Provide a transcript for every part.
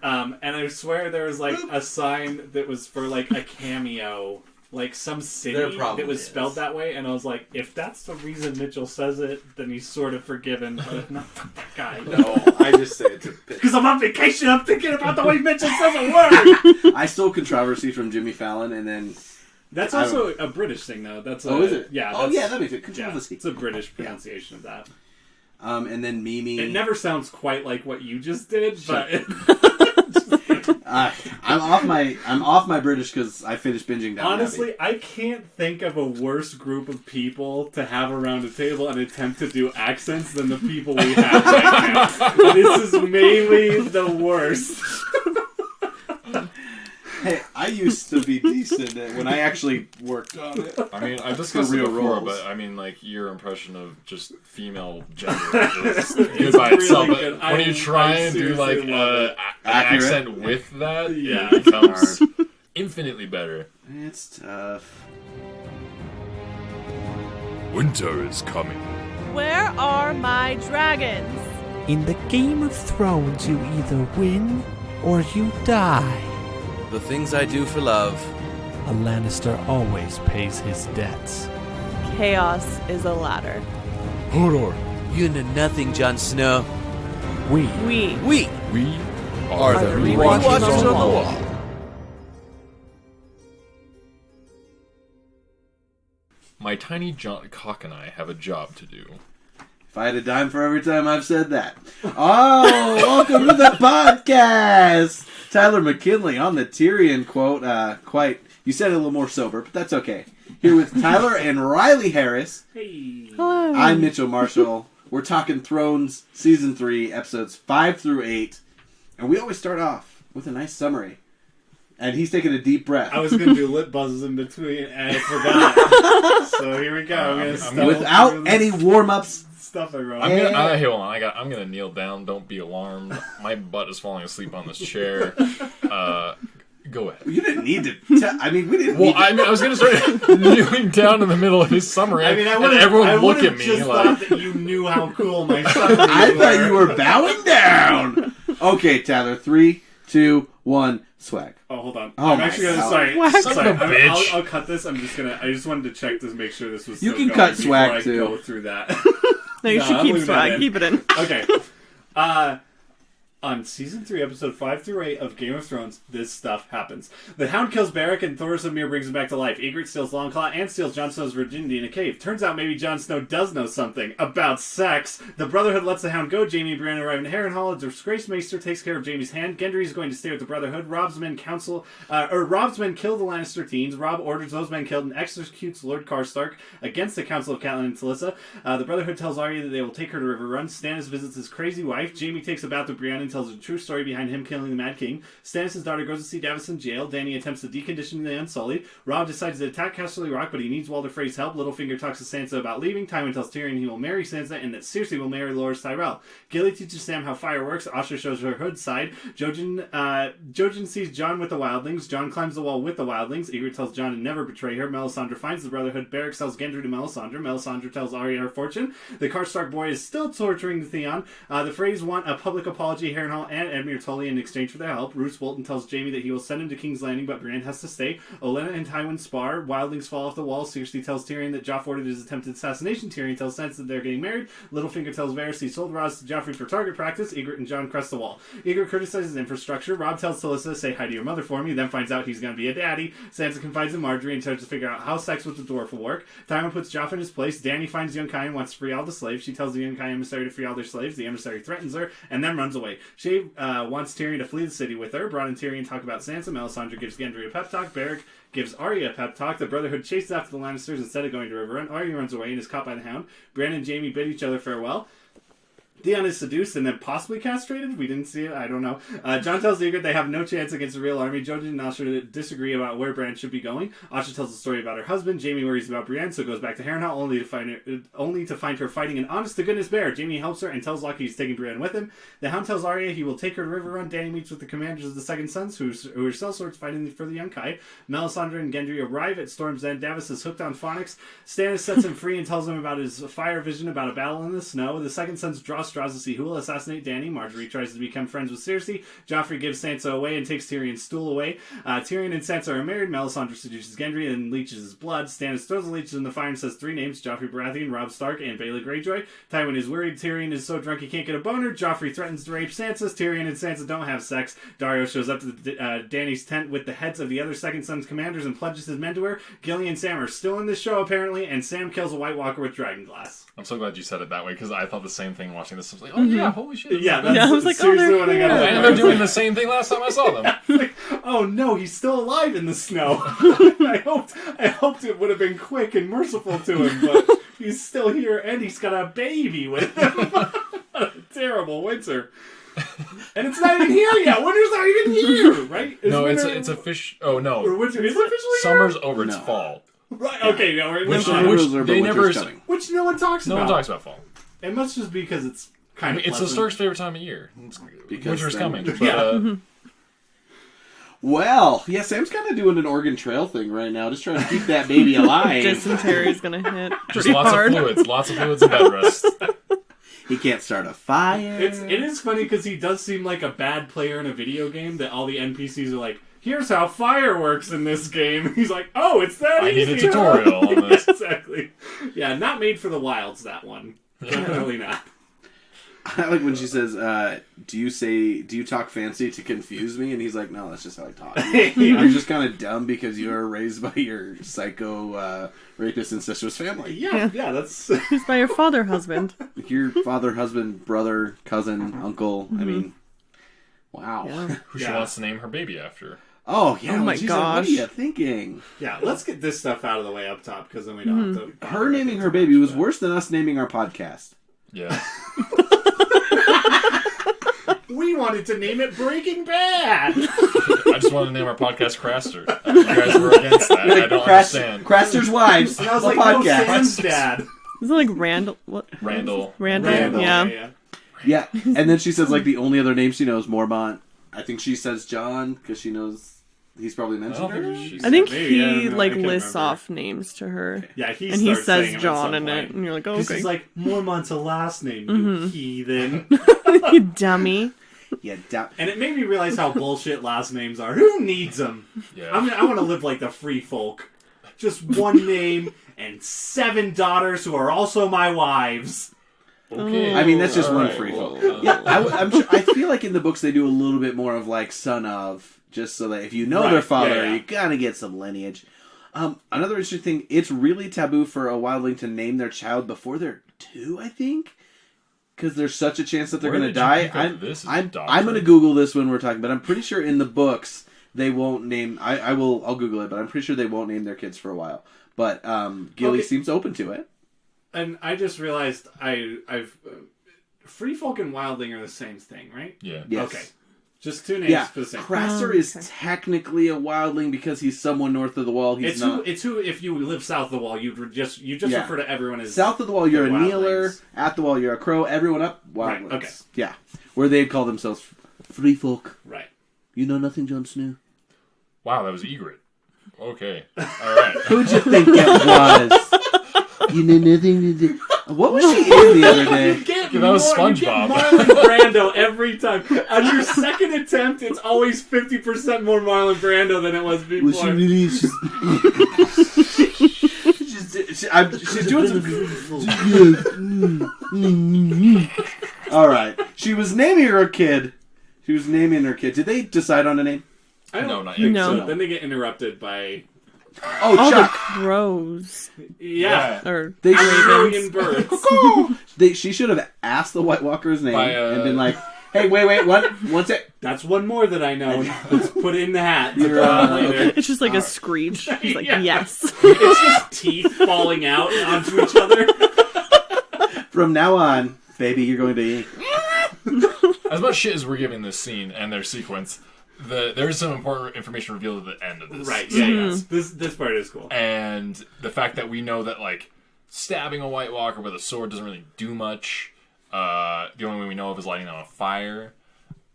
And I swear there was like a sign that was for like a cameo, like some city that was spelled that way. And I was like, if that's the reason Mitchell says it, then he's sort of forgiven. But if not, fuck that guy. No, I just say it to pitch. Because I'm on vacation, I'm thinking about the way Mitchell says a word. I stole controversy from Jimmy Fallon, and then. That's also a British thing, though. That's is it? Yeah. Oh, yeah, that makes it. Controversy. Yeah, it's a British pronunciation of that. And then Mimi. It never sounds quite like what you just did, but I'm off my British because I finished binging that. Honestly, I can't think of a worse group of people to have around a table and attempt to do accents than the people we have right now. This is maybe the worst. Hey, I used to be decent at when I actually worked on it. I mean, I've discussed it before, but I mean, like, your impression of just female gender is good by itself. But when you try and do, like, an accent with that, it becomes infinitely better. It's tough. Winter is coming. Where are my dragons? In the Game of Thrones, you either win or you die. The things I do for love. A Lannister always pays his debts. Chaos is a ladder. Hodor. You know nothing, Jon Snow. We are the Rewatchers on the wall. My tiny cock and I have a job to do. If I had a dime for every time I've said that. Oh, welcome to the podcast! Tyler McKinley on the Tyrion quote. You said it a little more sober, but that's okay. Here with Tyler and Riley Harris. Hey. Hello. I'm Mitchell Marshall. We're talking Thrones Season 3, Episodes 5 through 8. And we always start off with a nice summary. And he's taking a deep breath. I was going to do lip buzzes in between, and I forgot. So here we go. I'm gonna without any warm-ups. Stuff I wrote. Hold on. I'm gonna kneel down. Don't be alarmed. My butt is falling asleep on this chair. Go ahead. You didn't need to. We didn't. Well, I was gonna start kneeling down in the middle of his summary. Everyone look at me just like thought that you knew how cool my summary I thought you were bowing down. Okay, Tyler. 3, 2, 1. Swag. Oh, hold on. Oh, I'm actually gonna. Sorry. Son of a bitch. I'll cut this. I'm just gonna. I just wanted to check to make sure this was. You still can cut swag before too. I go through that. No, you should keep swag. Keep it in. Okay. On Season 3, Episode 5 through 8 of Game of Thrones, this stuff happens. The Hound kills Beric and Thoros of Myr brings him back to life. Ygritte steals Longclaw and steals Jon Snow's virginity in a cave. Turns out maybe Jon Snow does know something about sex. The Brotherhood lets the Hound go. Jaime and Brienne arrive in Harrenhal. A disgraced maester takes care of Jaime's hand. Gendry is going to stay with the Brotherhood. Rob's men kill the Lannister teens. Rob orders those men killed and executes Lord Karstark against the Council of Catelyn and Talissa. The Brotherhood tells Arya that they will take her to River Run. Stannis visits his crazy wife. Jaime takes a bath with Brienne and tells a true story behind him killing the Mad King. Stannis' daughter goes to see Davos in jail. Dany attempts to decondition the Unsullied. Robb decides to attack Casterly Rock, but he needs Walder Frey's help. Littlefinger talks to Sansa about leaving. Tywin tells Tyrion he will marry Sansa and that Cersei will marry Loras Tyrell. Gilly teaches Sam how fire works. Asha shows her hood side. Jojen sees Jon with the Wildlings. Jon climbs the wall with the Wildlings. Ygritte tells Jon to never betray her. Melisandre finds the Brotherhood. Beric sells Gendry to Melisandre. Melisandre tells Arya her fortune. The Karstark boy is still torturing the Theon. The Freys want a public apology. Harrenhal and Edmure Tully in exchange for their help. Roose Bolton tells Jaime that he will send him to King's Landing, but Brienne has to stay. Olenna and Tywin spar. Wildlings fall off the wall. Cersei tells Tyrion that Joff ordered his attempted assassination. Tyrion tells Sansa that they're getting married. Littlefinger tells Varys he sold Roz to Joffrey for target practice. Ygritte and Jon crest the wall. Ygritte criticizes infrastructure. Robb tells Talissa, say hi to your mother for me, then finds out he's going to be a daddy. Sansa confides in Marjorie and tries to figure out how sex with the dwarf will work. Tywin puts Joff in his place. Dany finds Yunkai and wants to free all the slaves. She tells the Yunkai emissary to free all their slaves. The emissary threatens her and then runs away. She wants Tyrion to flee the city with her. Bronn and Tyrion talk about Sansa. Melisandre gives Gendry a pep talk. Beric gives Arya a pep talk. The Brotherhood chases after the Lannisters instead of going to River Run. Arya runs away and is caught by the Hound. Brienne and Jaime bid each other farewell. Theon is seduced and then possibly castrated. We didn't see it. I don't know. Jon tells Ygritte they have no chance against the real army. Jojen and Asha disagree about where Bran should be going. Asha tells a story about her husband. Jaime worries about Brienne, so goes back to Harrenhal only to find her fighting an honest-to-goodness bear. Jaime helps her and tells Loki he's taking Brienne with him. The Hound tells Arya he will take her to River Run. Dany meets with the commanders of the Second Sons, who are sellswords fighting for the Yunkai. Melisandre and Gendry arrive at Storm's End. Davos is hooked on phonics. Stannis sets him free and tells him about his fire vision about a battle in the snow. The Second Sons draw straws to see who will assassinate Dany. Marjorie tries to become friends with Cersei. Joffrey gives Sansa away and takes Tyrion's stool away. Tyrion and Sansa are married. Melisandre seduces Gendry and leeches his blood. Stannis throws the leeches in the fire and says 3 names: Joffrey Baratheon, Robb Stark, and Baelor Greyjoy. Tywin is worried Tyrion is so drunk he can't get a boner. Joffrey threatens to rape Sansa. Tyrion and Sansa don't have sex. Daario shows up to Dany's tent with the heads of the other Second Son's commanders and pledges his men to her. Gilly and Sam are still in this show, apparently, and Sam kills a White Walker with dragonglass. I'm so glad you said it that way, because I thought the same thing watching this. I was like, oh yeah, holy shit. Yeah, I was like, seriously what I got. And they're doing the same thing last time I saw them. Like, oh no, he's still alive in the snow. I hoped it would have been quick and merciful to him, but he's still here and he's got a baby with him. Terrible winter. And it's not even here yet. Winter's not even here, right? It's a fish. Oh no, or winter is officially summer's here? over. It's fall. Right. Okay. No. Which no one talks about. No one talks about fall. It must just be because it's kind of. It's the Stark's favorite time of year. Because winter's coming. Yeah. Well, yeah, Sam's kind of doing an Oregon Trail thing right now, just trying to keep that baby alive. Dysentery's gonna hit Just pretty lots hard. of fluids and bed rest. He can't start a fire. It is funny because he does seem like a bad player in a video game that all the NPCs are like, here's how fire works in this game. He's like, oh, it's that easy. I need a tutorial on this. Exactly. Yeah, not made for the wilds, that one. Definitely not. I like when she says, do you talk fancy to confuse me? And he's like, no, that's just how I talk. I'm just kind of dumb because you were raised by your psycho, rapist, incestuous family. Yeah, that's... Who's by your father, husband? Your father, husband, brother, cousin, uncle. I mean, wow. Yeah. Who she wants to name her baby after. Oh, yeah. Oh my she's gosh. like, what are you thinking? Yeah, let's get this stuff out of the way up top, because then we don't have to... Her naming her baby was worse than us naming our podcast. Yeah. We wanted to name it Breaking Bad! I just wanted to name our podcast Craster. You guys were against that. I don't understand. Craster's Wives. And I was the like, podcast. no, Sam's dad. Is it like Randall? What? Randall. Randall. Yeah. Yeah, and then she says, like, the only other name she knows, Mormont. I think she says John, because she knows he's probably mentioned her. I think Maybe, I he don't know. I like can't lists remember. off names to her. Yeah, and he starts saying says them at John some in it, point. and you're like, oh, Because okay. he's like, Mormont's a last name, you heathen. You dummy. Yeah, And it made me realize how bullshit last names are. Who needs them? Yeah. I want to live like the free folk. Just one name and 7 daughters who are also my wives. Okay. I mean, that's just All one right, free well, folk. Yeah, I'm sure, I feel like in the books they do a little bit more of, like, son of, just so that if you know Right, their father, yeah. you gotta get some lineage. Another interesting thing, it's really taboo for a wildling to name their child before they're 2, I think. Because there's such a chance that they're Where going to did you die. pick up this I'm doctrine? going to Google this when we're talking, but I'm pretty sure in the books they won't name. I'll Google it, but I'm pretty sure they won't name their kids for a while. But Gilly seems open to it. And I just realized I've free folk and wildling are the same thing, right? Yeah. Yes. Okay. Just 2 names for the same. Craster is technically a wildling because he's someone north of the wall. He's not. It's who. If you live south of the wall, you just refer to everyone as South of the wall, you're a wildlings. kneeler. At the wall, you're a crow. Everyone up, Right, wildlings. okay. Yeah. Where they call themselves free folk. Right. You know nothing, Jon Snow? Wow, that was Egret. Okay. All right. Who'd you think it was? You know nothing to do. What was she in the other day? That was SpongeBob. You get Marlon Brando every time. On your second attempt, it's always 50% more Marlon Brando than it was before. Was she really? She's doing some. All right. She was naming her kid. Did they decide on a name? I don't No, not think yet. so. No. Then they get interrupted by Oh, All the Chuck. crows. yeah. Or They A million ravens. birds. She should have asked the White Walker's name By, and been like, "Hey, wait, what? One sec." That's one more that I know. Let's put it in the hat. You're, later. It's just like a screech. He's like, Yeah. yes. It's just teeth falling out onto each other. From now on, baby, you're going to eat. As much shit as we're giving this scene and their sequence, there's some important information revealed at the end of this. Right, yeah, yes. This part is cool. And the fact that we know that, like, stabbing a White Walker with a sword doesn't really do much. The only way we know of is lighting on a fire.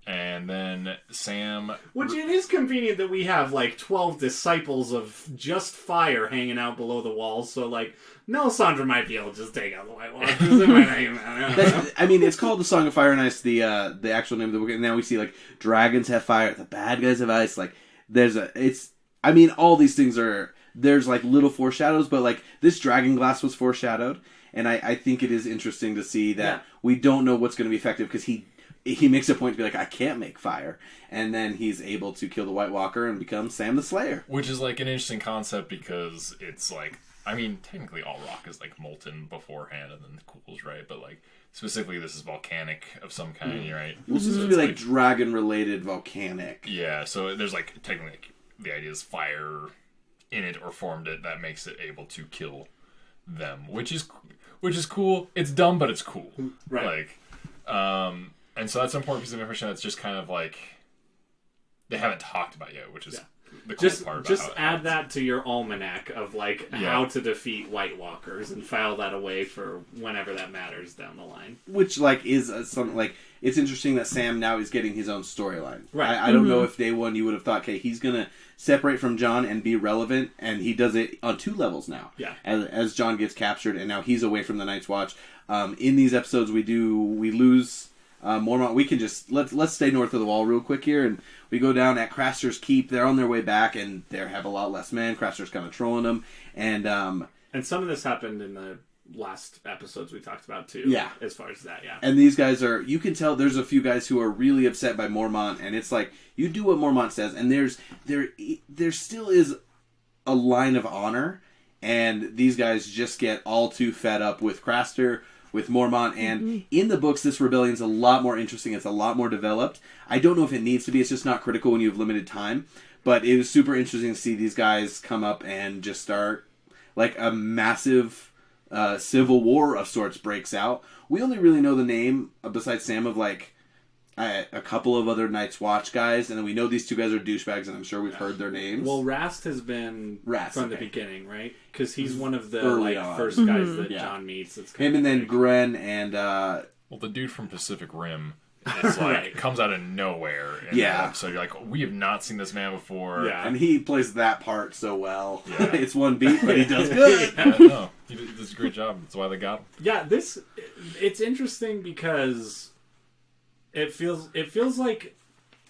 And then Sam... Which it is convenient that we have, like, 12 disciples of just fire hanging out below the walls, so, like, Melisandre might be able to just take out the White Walkers. It might not even matter. I mean, it's called the Song of Fire and Ice, the actual name of the book, and now we see, like, dragons have fire, the bad guys have ice, like, all these things are, there's, like, little foreshadows, but, like, this dragon glass was foreshadowed, and I think it is interesting to see that we don't know what's going to be effective, because he makes a point to be like, I can't make fire. And then he's able to kill the White Walker and become Sam the Slayer. Which is, like, an interesting concept because it's, like... I mean, technically all rock is, like, molten beforehand and then cools, right? But, like, specifically this is volcanic of some kind, right? Well, this would be, like, dragon-related volcanic. Yeah, so there's, like, technically, like, the idea is fire in it or formed it that makes it able to kill them. Which is cool. It's dumb, but it's cool. Right. Like, and so that's an important piece of information that's just kind of like they haven't talked about yet, which is the cool part about just add that to your almanac of like how to defeat White Walkers and file that away for whenever that matters down the line. Which like is something like it's interesting that Sam now is getting his own storyline. Right. I don't know if day one you would have thought, okay, he's gonna separate from Jon and be relevant, and he does it on 2 levels now. Yeah. As Jon gets captured, and now he's away from the Night's Watch. In these episodes, we lose. Mormont, we can just let's stay north of the wall real quick here, and we go down at Craster's Keep. They're on their way back, and they have a lot less men. Craster's kind of trolling them, and some of this happened in the last episodes we talked about too. Yeah, as far as that, And these guys you can tell there's a few guys who are really upset by Mormont, and it's like you do what Mormont says, and there still is a line of honor, and these guys just get all too fed up with Craster, with Mormont, and in the books this rebellion's a lot more interesting, it's a lot more developed. I don't know if it needs to be, it's just not critical when you have limited time, but it was super interesting to see these guys come up and just start, like a massive civil war of sorts breaks out. We only really know the name, besides Sam, of like a couple of other Night's Watch guys, and then we know these 2 guys are douchebags, and I'm sure we've heard their names. Well, Rast has been from the beginning, right? Because he's one of the first guys that Jon meets. It's him, and then Gren and well, the dude from Pacific Rim. It's like comes out of nowhere. So you're like, we have not seen this man before. Yeah, and he plays that part so well. Yeah. It's one beat, but he does good. He does a great job. That's why they got him. Yeah, it's interesting because it feels like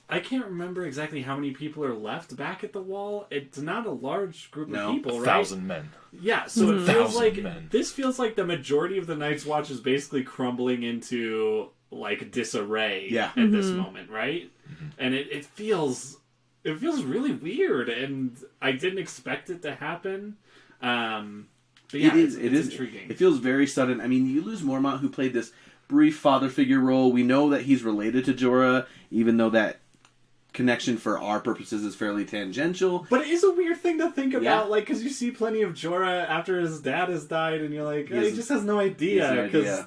I can't remember exactly how many people are left back at the wall. It's not a large group of people, right? 1,000 men. Yeah, so it feels like this feels like the majority of the Night's Watch is basically crumbling into like disarray at this moment, right? And it feels really weird, and I didn't expect it to happen. But yeah, it's intriguing. It feels very sudden. I mean, you lose Mormont, who played this brief father figure role. We know that he's related to Jorah, even though that connection for our purposes is fairly tangential. But it is a weird thing to think about, like, because you see plenty of Jorah after his dad has died, and you're like, he just has no idea, because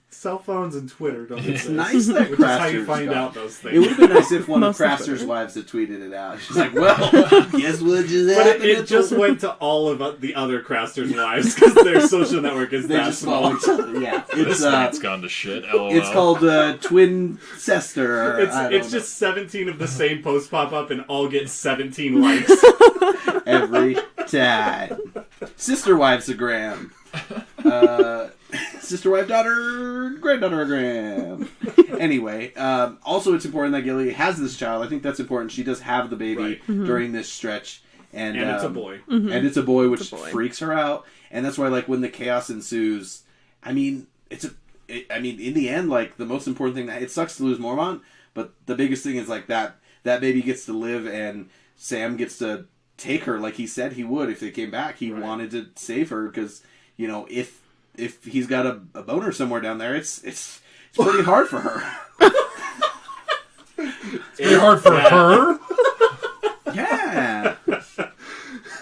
cell phones and Twitter don't exist. It's nice that which is how you find out those things. It would have been nice if one of Craster's wives had tweeted it out. She's like, well, guess what just happened? But it just went to all of the other Craster's wives, because their social network is that small. It's gone to shit, LOL. It's called Twin Sester. It's just 17 of the same posts pop up and all get 17 likes. Every time. Sister Wives-a-gram. Sister, wife, daughter, granddaughter-a-gram. Anyway, also it's important that Gilly has this child. I think that's important. She does have the baby during this stretch. And it's a boy. And it's a boy, which freaks her out. And that's why, like, when the chaos ensues, I mean, in the end, like, the most important thing, it sucks to lose Mormont, but the biggest thing is, like, that baby gets to live, and Sam gets to take her like he said he would if they came back. He wanted to save her, because, you know, if he's got a boner somewhere down there, it's pretty hard for her. It's pretty hard for her? Yeah.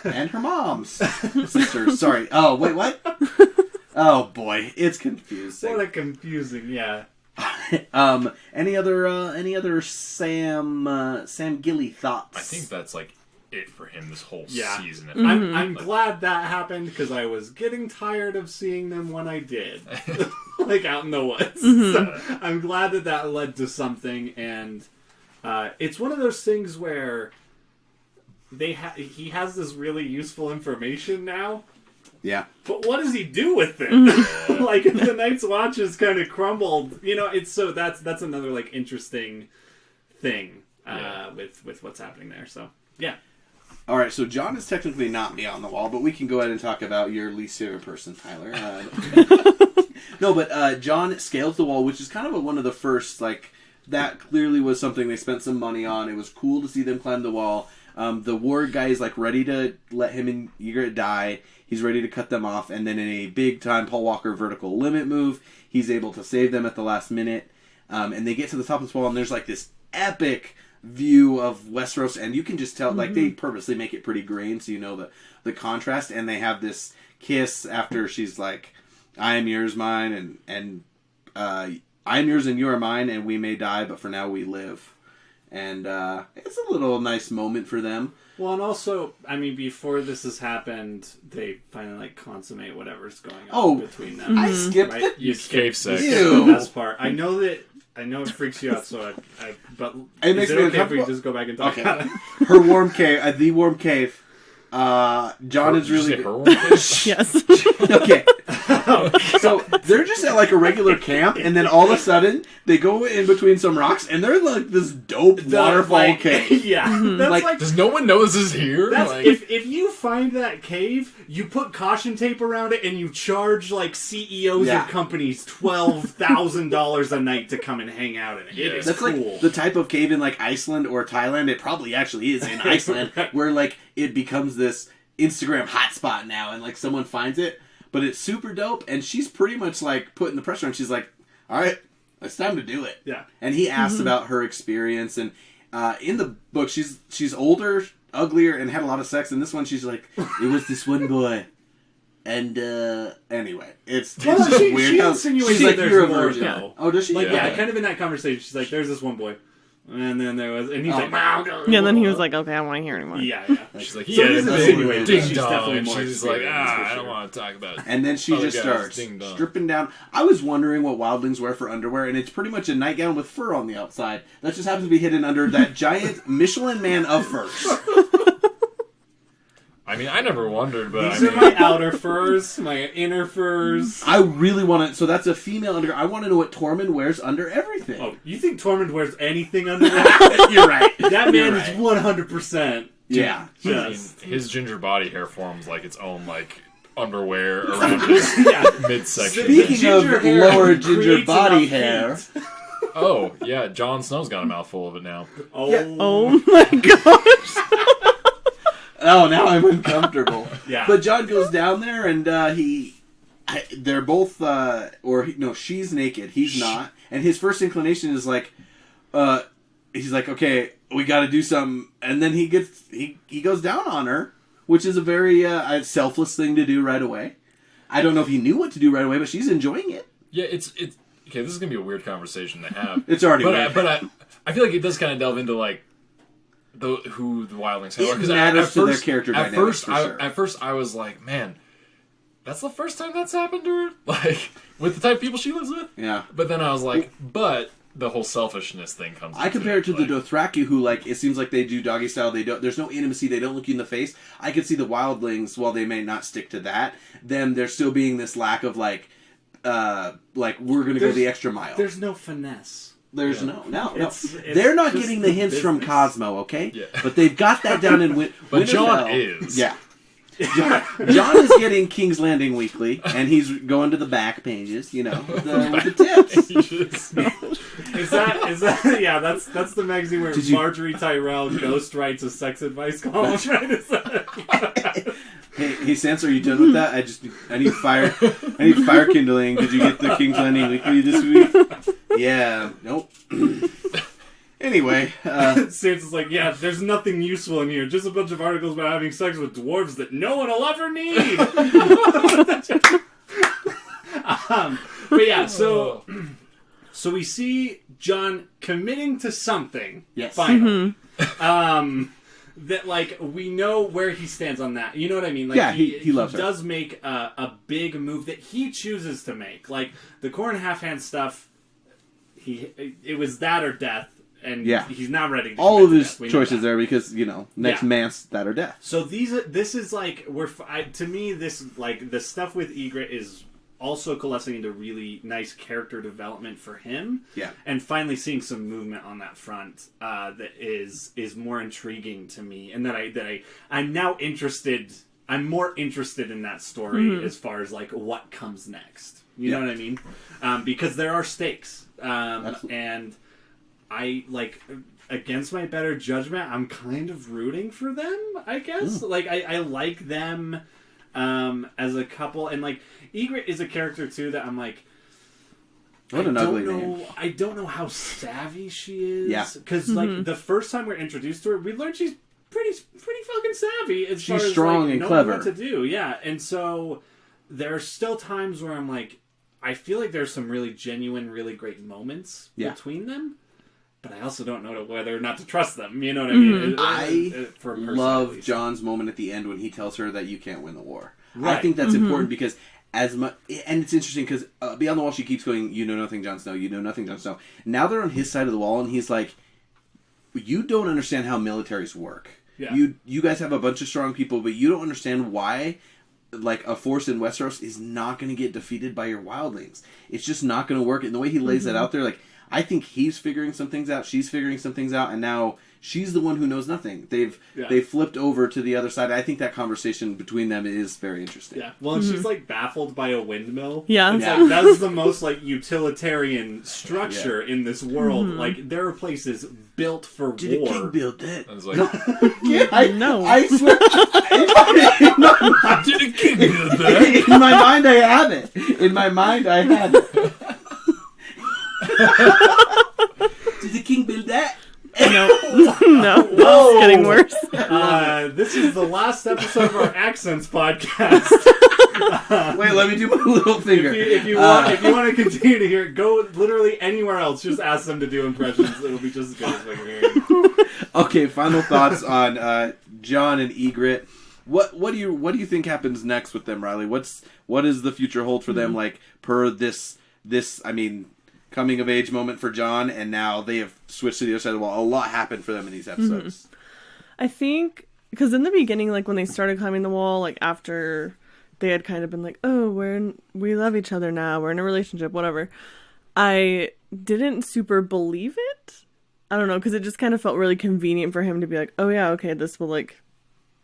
And her mom's sister. Sorry. Oh, wait, what? Oh, boy. It's confusing. What a confusing, yeah. Any other Sam Gilly thoughts? I think that's, like, it for him this whole season. I'm glad that happened, because I was getting tired of seeing them when I did. Like, out in the woods. So I'm glad that led to something, and It's one of those things where he has this really useful information now. Yeah. But what does he do with it? Like, if the Night's Watch is kind of crumbled, it's so that's another like interesting thing with what's happening there. So yeah. All right, so John is technically not beyond the wall, but we can go ahead and talk about your least favorite person, Tyler. No, but John scales the wall, which is kind of one of the first, like, that clearly was something they spent some money on. It was cool to see them climb the wall. The ward guy is, like, ready to let him and Ygritte die. He's ready to cut them off, and then in a big-time Paul Walker vertical limit move, he's able to save them at the last minute. And they get to the top of this wall, and there's, like, this epic view of Westeros, and you can just tell, like, they purposely make it pretty green, so you know the contrast, and they have this kiss after she's like, I am yours, mine, and I am yours and you are mine, and we may die, but for now we live. And it's a little nice moment for them. Well, and also, I mean, before this has happened, they finally, like, consummate whatever's going on between them. I skipped right? You cave sex. The best part. I know it freaks you out, so but it makes is it me okay if we uncomfortable. just go back and talk about it? Her warm cave, the warm cave. John is really her warm cave? Yes. okay. So they're just at like a regular camp, and then all of a sudden they go in between some rocks, and they're like this dope waterfall cave. Yeah, that's like does no one know this is here? That's, like, if you find that cave, you put caution tape around it, and you charge like CEOs of companies $12,000 a night to come and hang out in it. It is That's cool. like the type of cave in like Iceland or Thailand. It probably actually is in Iceland, where like it becomes this Instagram hotspot now, and like someone finds it. But it's super dope, and she's pretty much like putting the pressure on. She's like, "All right, it's time to do it." Yeah. And he asks about her experience, and in the book, she's older, uglier, and had a lot of sex. And this one, she's like, "It was this one boy." And anyway, it's just weird. She insinuates she's like, there's "You're a more, virgin." though. Oh, does she? Like, kind of in that conversation, she's like, "There's this one boy," and then there was, and he's like, Yeah, and then he was like, okay, I don't want to hear anymore. Yeah. she's like, So it is insinuated, ding but she's dong, definitely and more she's like, experienced, for I sure. don't want to talk about it. And then she just starts stripping down. I was wondering what wildlings wear for underwear, and it's pretty much a nightgown with fur on the outside. That just happens to be hidden under that giant Michelin Man of furs. I mean, I never wondered, but These are my outer furs, my inner furs. I really want to... So that's a female underwear. I want to know what Tormund wears under everything. Oh, you think Tormund wears anything under that? You're right. That man You're right. is 100%. Yeah. I mean, his ginger body hair forms like its own like underwear around his midsection. Speaking of hair lower ginger creates body enough hair... heat. Oh, yeah, Jon Snow's got a mouthful of it now. Oh, Yeah. Oh my gosh. Oh, now I'm uncomfortable. Yeah. But John goes down there, and they're both, she's naked, he's not. And his first inclination is like, he's like, okay, we got to do something. And then he goes down on her, which is a very selfless thing to do right away. I don't know if he knew what to do right away, but she's enjoying it. Yeah, it's okay. This is gonna be a weird conversation to have. It's already weird. But I feel like it does kind of delve into like who the wildlings are. It matters to their character dynamics. At first, I was like, man, that's the first time that's happened to her, like with the type of people she lives with. Yeah. But then I was like, but the whole selfishness thing comes. I compare it to the Dothraki, who like it seems like they do doggy style. There's no intimacy. They don't look you in the face. I could see the wildlings, while they may not stick to that, there still being this lack of like we're gonna go the extra mile. There's no finesse. There's no. It's They're not just getting the hints from business. Cosmo, okay? Yeah. But they've got that down in But John Winterfell. is. Yeah. John is getting King's Landing weekly, and he's going to the back pages, with the tips. Is that? Yeah, that's the magazine where Marjorie Tyrell ghost writes a sex advice column. Right? Is that? Hey, Sans, are you done with that? I need fire kindling. Did you get the King's Landing weekly this week? Yeah. Nope. Anyway, Sansa's like, yeah, there's nothing useful in here. Just a bunch of articles about having sex with dwarves that no one will ever need. But yeah, so we see John committing to something. Yes. Finally. That like we know where he stands on that. You know what I mean? Like, yeah, he loves her. He does make a big move that he chooses to make. Like the Corn Half Hand stuff. It was that or death. and Yeah. he's not ready to all commit of to his death. We know choices that. there because, you know, next man's that or death. So this is like to me this like the stuff with Ygritte is also coalescing into really nice character development for him. Yeah. And finally seeing some movement on that front that is more intriguing to me, and I'm now interested. I'm more interested in that story as far as like what comes next. You know what I mean? Because there are stakes, and I like against my better judgment, I'm kind of rooting for them. I guess like I like them as a couple, and like Ygritte is a character too that I'm like. What an ugly name. I don't know how savvy she is. Yeah. Because like the first time we're introduced to her, we learned she's pretty fucking savvy as far as strong like, and knowing clever. what to do. Yeah, and so there are still times where I'm like, I feel like there's some really genuine, really great moments between them, but I also don't know whether or not to trust them. You know what I mean? I for a person, love John's moment at the end when he tells her that you can't win the war. Right. I think that's important because as much, and it's interesting because Beyond the Wall she keeps going, you know nothing, Jon Snow, you know nothing, Jon Snow. Now they're on his side of the wall and he's like, you don't understand how militaries work. Yeah. You guys have a bunch of strong people, but you don't understand why like a force in Westeros is not going to get defeated by your wildlings. It's just not going to work. And the way he lays that out there, like I think he's figuring some things out, she's figuring some things out, and now she's the one who knows nothing. They've flipped over to the other side. I think that conversation between them is very interesting. Yeah, well, and she's like baffled by a windmill. Yeah. It's like, that's the most like utilitarian structure in this world. Like there are places built for war. Did a king build that? I was like, No. I swear. did a king build that? In my mind, I have it. In my mind, I have it. Did the king build that? No, it's getting worse. This is the last episode of our accents podcast. Wait, let me do my little finger. If you want to continue to hear it, go literally anywhere else. Just ask them to do impressions. It'll be just as good as what you're hearing. Okay, final thoughts on Jon and Ygritte. What do you think happens next with them, Riley? What does the future hold for them? Like per this I mean, coming of age moment for Jon, and now they have switched to the other side of the wall. A lot happened for them in these episodes. I think because in the beginning, like when they started climbing the wall, like after they had kind of been like, oh, we love each other now, we're in a relationship, whatever. I didn't super believe it. I don't know, because it just kind of felt really convenient for him to be like, oh yeah, okay, this will like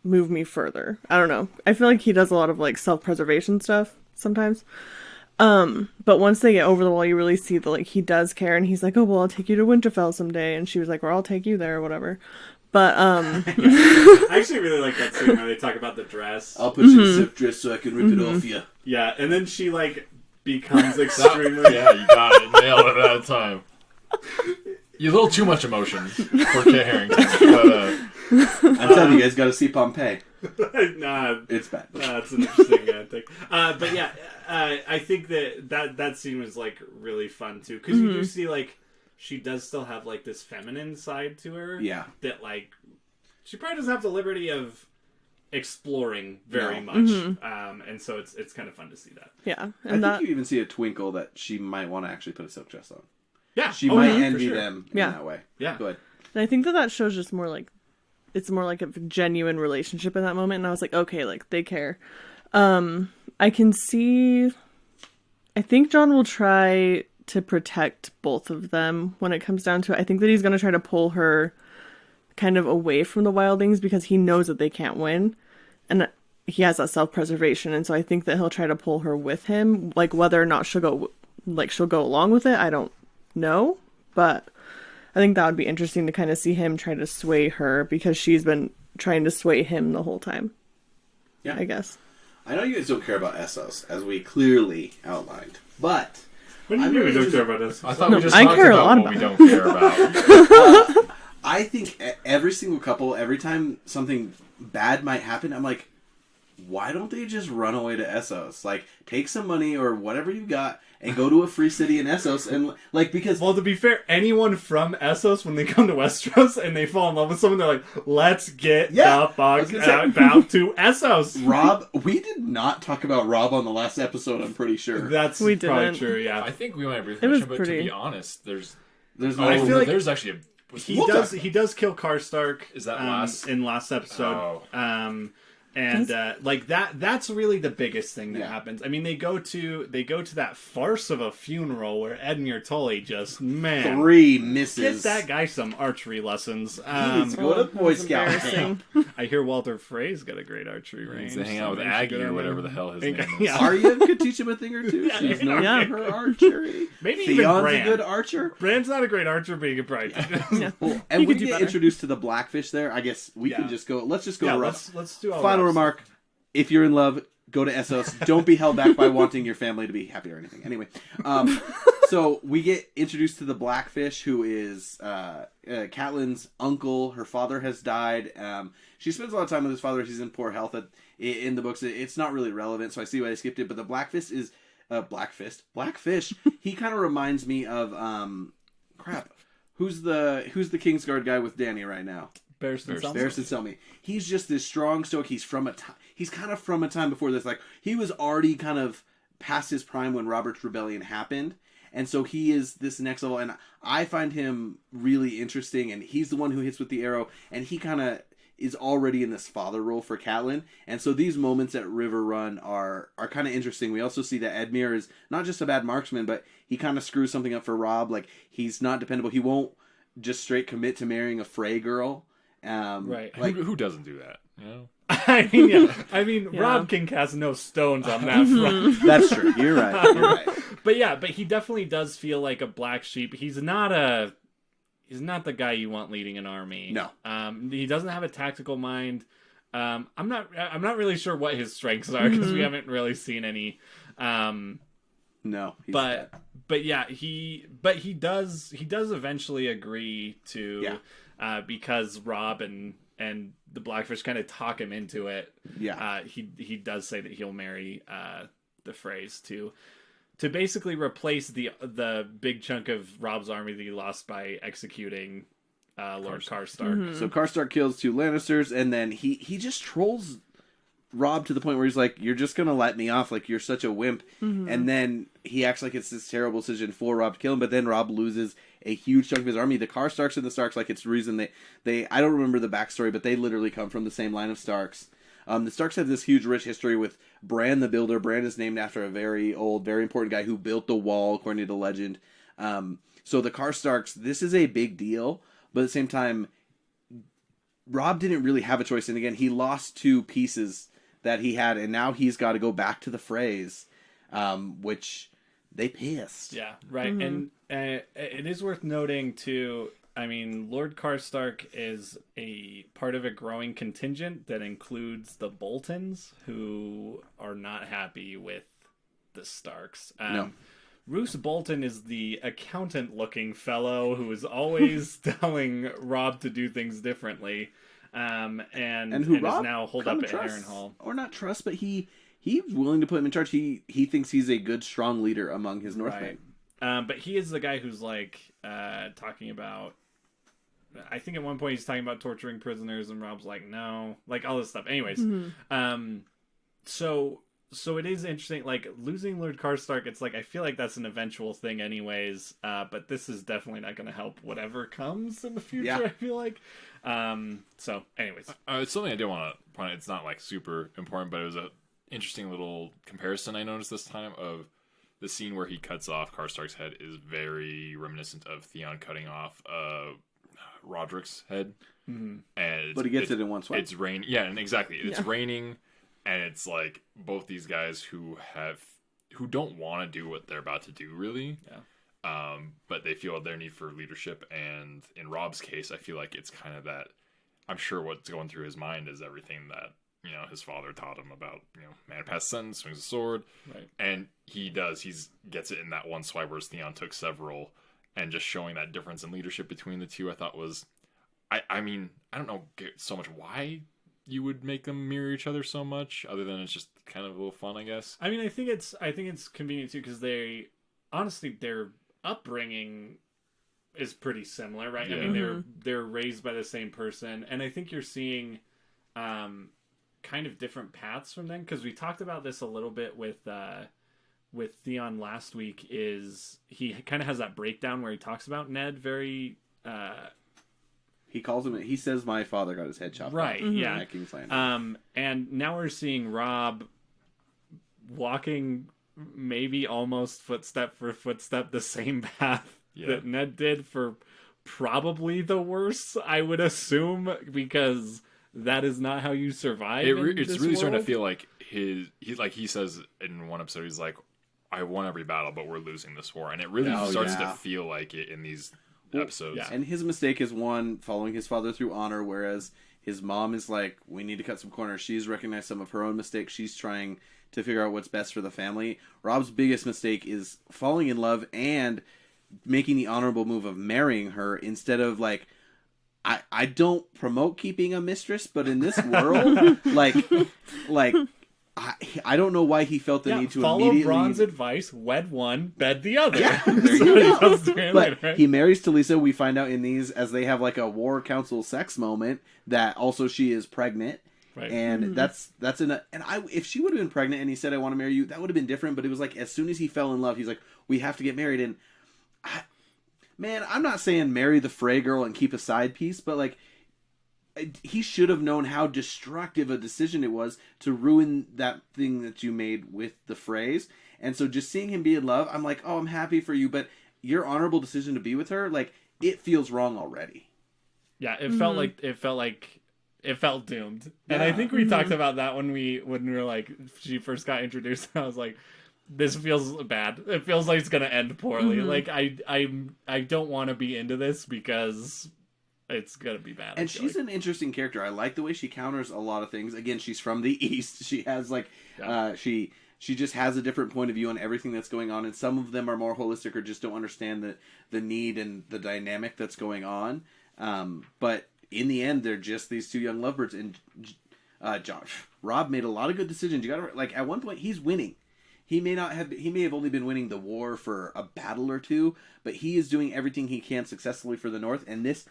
move me further. I don't know. I feel like he does a lot of like self-preservation stuff sometimes. But once they get over the wall, you really see that like he does care, and he's like, oh well, I'll take you to Winterfell someday, and she was like, well, I'll take you there or whatever. But I actually really like that scene where they talk about the dress. I'll put you in a silk dress so I can rip it off you. Yeah, and then she like becomes extremely. Yeah, you got it. Nailed it that time. You a little too much emotion for Kit Harington. But, I'm telling you guys, got to see Pompeii. Nah, It's bad. that's an interesting thing. But yeah, I think that scene was like really fun too, because you do see like she does still have like this feminine side to her. Yeah. That like she probably doesn't have the liberty of exploring very much, and so it's kind of fun to see that. yeah, I think you even see a twinkle that she might want to actually put a silk dress on. Yeah, She might yeah, envy for sure. them in Yeah. that way. Yeah. Go ahead. And I think that shows just more like it's more like a genuine relationship in that moment, and I was like, okay, like they care. I can see. I think Jon will try to protect both of them when it comes down to it. I think that he's going to try to pull her kind of away from the wildlings because he knows that they can't win, and he has that self-preservation, and so I think that he'll try to pull her with him. Like whether or not she'll go along with it, I don't know, but I think that would be interesting to kind of see him try to sway her because she's been trying to sway him the whole time. Yeah. I guess. I know you guys don't care about Essos, as we clearly outlined, but When you really don't care about us. I thought No, we just I talked care a about lot what we about don't care about. I think every single couple, every time something bad might happen, I'm like, why don't they just run away to Essos? Like, take some money or whatever you got and go to a free city in Essos and, like, because... Well, to be fair, anyone from Essos, when they come to Westeros and they fall in love with someone, they're like, let's get the fuck out to Essos. Rob, we did not talk about Rob on the last episode, I'm pretty sure. That's We probably didn't. true, yeah. I think we might briefly It was mention, but to pretty. be honest, there's There's I feel like- there's actually a He does kill Karstark. Is that in last episode? Oh. And like that's really the biggest thing that happens. I mean, they go to that farce of a funeral where Edmure Tully just 3 misses. Get that guy some archery lessons. He's go to Boy Scout camp. I hear Walter Frey's got a great archery range. He's hang out with Aggie or whatever the hell his name is. Arya could teach him a thing or two. She's known for her archery. Maybe Theon's even Bran. a good archer. Bran's not a great archer, but he could probably Well, and we get introduced to the Blackfish there. I guess we can just go. Let's just go. Let's do all Final remark. If you're in love, go to Essos. Don't be held back by wanting your family to be happy or anything. Anyway, so we get introduced to the Blackfish, who is Catelyn's uncle. Her father has died. She spends a lot of time with his father. He's in poor health. In the books, it's not really relevant, so I see why I skipped it. But the Blackfish is Blackfish. He kind of reminds me of Who's the Kingsguard guy with Dany right now? Barristan Selmy. He's just this strong stoic. He's kind of from a time before this. Like, he was already kind of past his prime when Robert's Rebellion happened. And so he is this next level. And I find him really interesting. And he's the one who hits with the arrow. And he kind of is already in this father role for Catelyn. And so these moments at River Run are kind of interesting. We also see that Edmure is not just a bad marksman, but he kind of screws something up for Robb. Like, he's not dependable. He won't just straight commit to marrying a Frey girl. Right. Like, who doesn't do that? You know? I mean, Robb can cast no stones on that front. That's true. You're right. But he definitely does feel like a black sheep. He's not the guy you want leading an army. No. He doesn't have a tactical mind. I'm not really sure what his strengths are because we haven't really seen any. No. But yeah, he does eventually agree to because Robb and the Blackfish kind of talk him into it. Yeah. He does say that he'll marry the Freys to basically replace the big chunk of Robb's army that he lost by executing Lord Karstark. Mm-hmm. So Karstark kills 2 Lannisters, and then he just trolls Robb to the point where he's like, "You're just gonna let me off? Like, you're such a wimp." Mm-hmm. And then he acts like it's this terrible decision for Robb to kill him, but then Robb loses a huge chunk of his army. The Karstarks and the Starks, like, it's the reason they I don't remember the backstory, but they literally come from the same line of Starks. The Starks have this huge, rich history with Bran the Builder. Bran is named after a very old, very important guy who built the wall, according to the legend. So the Karstarks, this is a big deal, but at the same time, Robb didn't really have a choice. And again, he lost 2 pieces that he had, and now he's got to go back to the Freys, which they pissed. Yeah, right. Mm-hmm. And it is worth noting, too, I mean, Lord Karstark is a part of a growing contingent that includes the Boltons, who are not happy with the Starks. No. Roose Bolton is the accountant-looking fellow who is always telling Robb to do things differently, and who Robb is now holed up at Harrenhal. Or not trust, but he's willing to put him in charge. He thinks he's a good, strong leader among his Northmen. Right. But he is the guy who's like talking about. I think at one point he's talking about torturing prisoners, and Robb's like, no, like all this stuff. Anyways, so it is interesting. Like, losing Lord Karstark, it's like I feel like that's an eventual thing, anyways. But this is definitely not going to help whatever comes in the future. Yeah. I feel like. So, anyways, it's something I did want to point out. It's not like super important, but it was a interesting little comparison I noticed this time of the scene where he cuts off Karstark's head is very reminiscent of Theon cutting off Roderick's head. Mm-hmm. But he gets it in one swipe. It's rain. Yeah, and exactly. It's raining, and it's like both these guys who don't want to do what they're about to do, really. Yeah. But they feel their need for leadership, and in Robb's case, I feel like it's kind of that. I'm sure what's going through his mind is everything that his father taught him about man past sentence, swings a sword, right? And he gets it in that one swipe, whereas Theon took several. And just showing that difference in leadership between the two, I thought was, I mean, I don't know so much why you would make them mirror each other so much, other than it's just kind of a little fun, I guess. I mean, I think it's convenient too because their upbringing is pretty similar, right? Yeah. I mean, they're raised by the same person, and I think you're seeing kind of different paths from them because we talked about this a little bit with Theon last week. Is he kind of has that breakdown where he talks about Ned very He calls him. He says, "My father got his head chopped off." Right? Yeah. At King's Landing. And now we're seeing Rob walking, maybe almost footstep for footstep, the same path that Ned did for probably the worse, I would assume, because that is not how you survive. It's really starting to feel like he says in one episode, he's like, I won every battle, but we're losing this war. And it really starts to feel like it in these episodes. Yeah. And his mistake is one, following his father through honor, whereas his mom is like, we need to cut some corners. She's recognized some of her own mistakes. She's trying to figure out what's best for the family. Rob's biggest mistake is falling in love and making the honorable move of marrying her instead of like, I don't promote keeping a mistress, but in this world, I don't know why he felt the need to follow immediately... Braun's advice, wed one, bed the other. Yeah, he marries Talisa. We find out in these, as they have like a war council sex moment, that also she is pregnant. Right. And that's if she would have been pregnant and he said, I want to marry you, that would have been different. But it was like, as soon as he fell in love, he's like, we have to get married. And I'm not saying marry the Frey girl and keep a side piece, but like, he should have known how destructive a decision it was to ruin that thing that you made with the Freys. And so just seeing him be in love, I'm like, oh, I'm happy for you, but your honorable decision to be with her, like, it feels wrong already. Yeah, it felt doomed. Yeah. And I think we talked about that when we were like, she first got introduced, and I was like, this feels bad. It feels like it's gonna end poorly. Like I don't want to be into this because it's gonna be bad. And she's an interesting character. I like the way she counters a lot of things. Again, she's from the East. She has she just has a different point of view on everything that's going on, and some of them are more holistic or just don't understand the need and the dynamic that's going on. But in the end, they're just these two young lovebirds. And Rob made a lot of good decisions. You gotta at one point he's winning. He may have only been winning the war for a battle or two, but he is doing everything he can successfully for the North. And this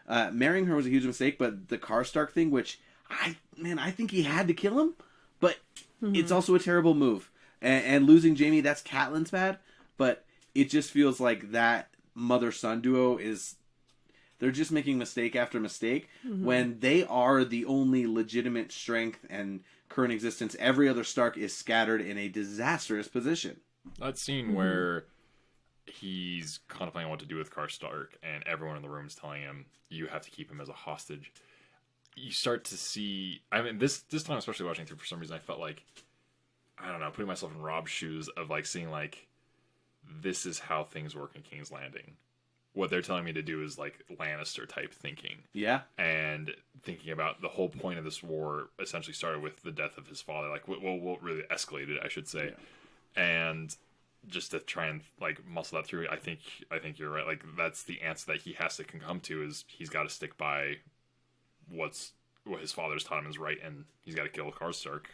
marrying her was a huge mistake, but the Karstark thing, which I think he had to kill him, but it's also a terrible move. And losing Jaime, that's Catelyn's bad, but it just feels like that mother-son duo they're just making mistake after mistake when they are the only legitimate strength and current existence. Every other Stark is scattered in a disastrous position. That scene where he's contemplating what to do with Karstark and everyone in the room is telling him, you have to keep him as a hostage. You start to see, this time, especially watching through, for some reason I felt like, I don't know, putting myself in Rob's shoes of like seeing like, this is how things work in King's Landing. What they're telling me to do is like Lannister type thinking. Yeah. And thinking about the whole point of this war essentially started with the death of his father. Like, what really escalated, I should say. Yeah. And just to try and like muscle that through, I think you're right. Like, that's the answer that he has to come to, is he's got to stick by what his father's taught him is right, and he's got to kill Karstark.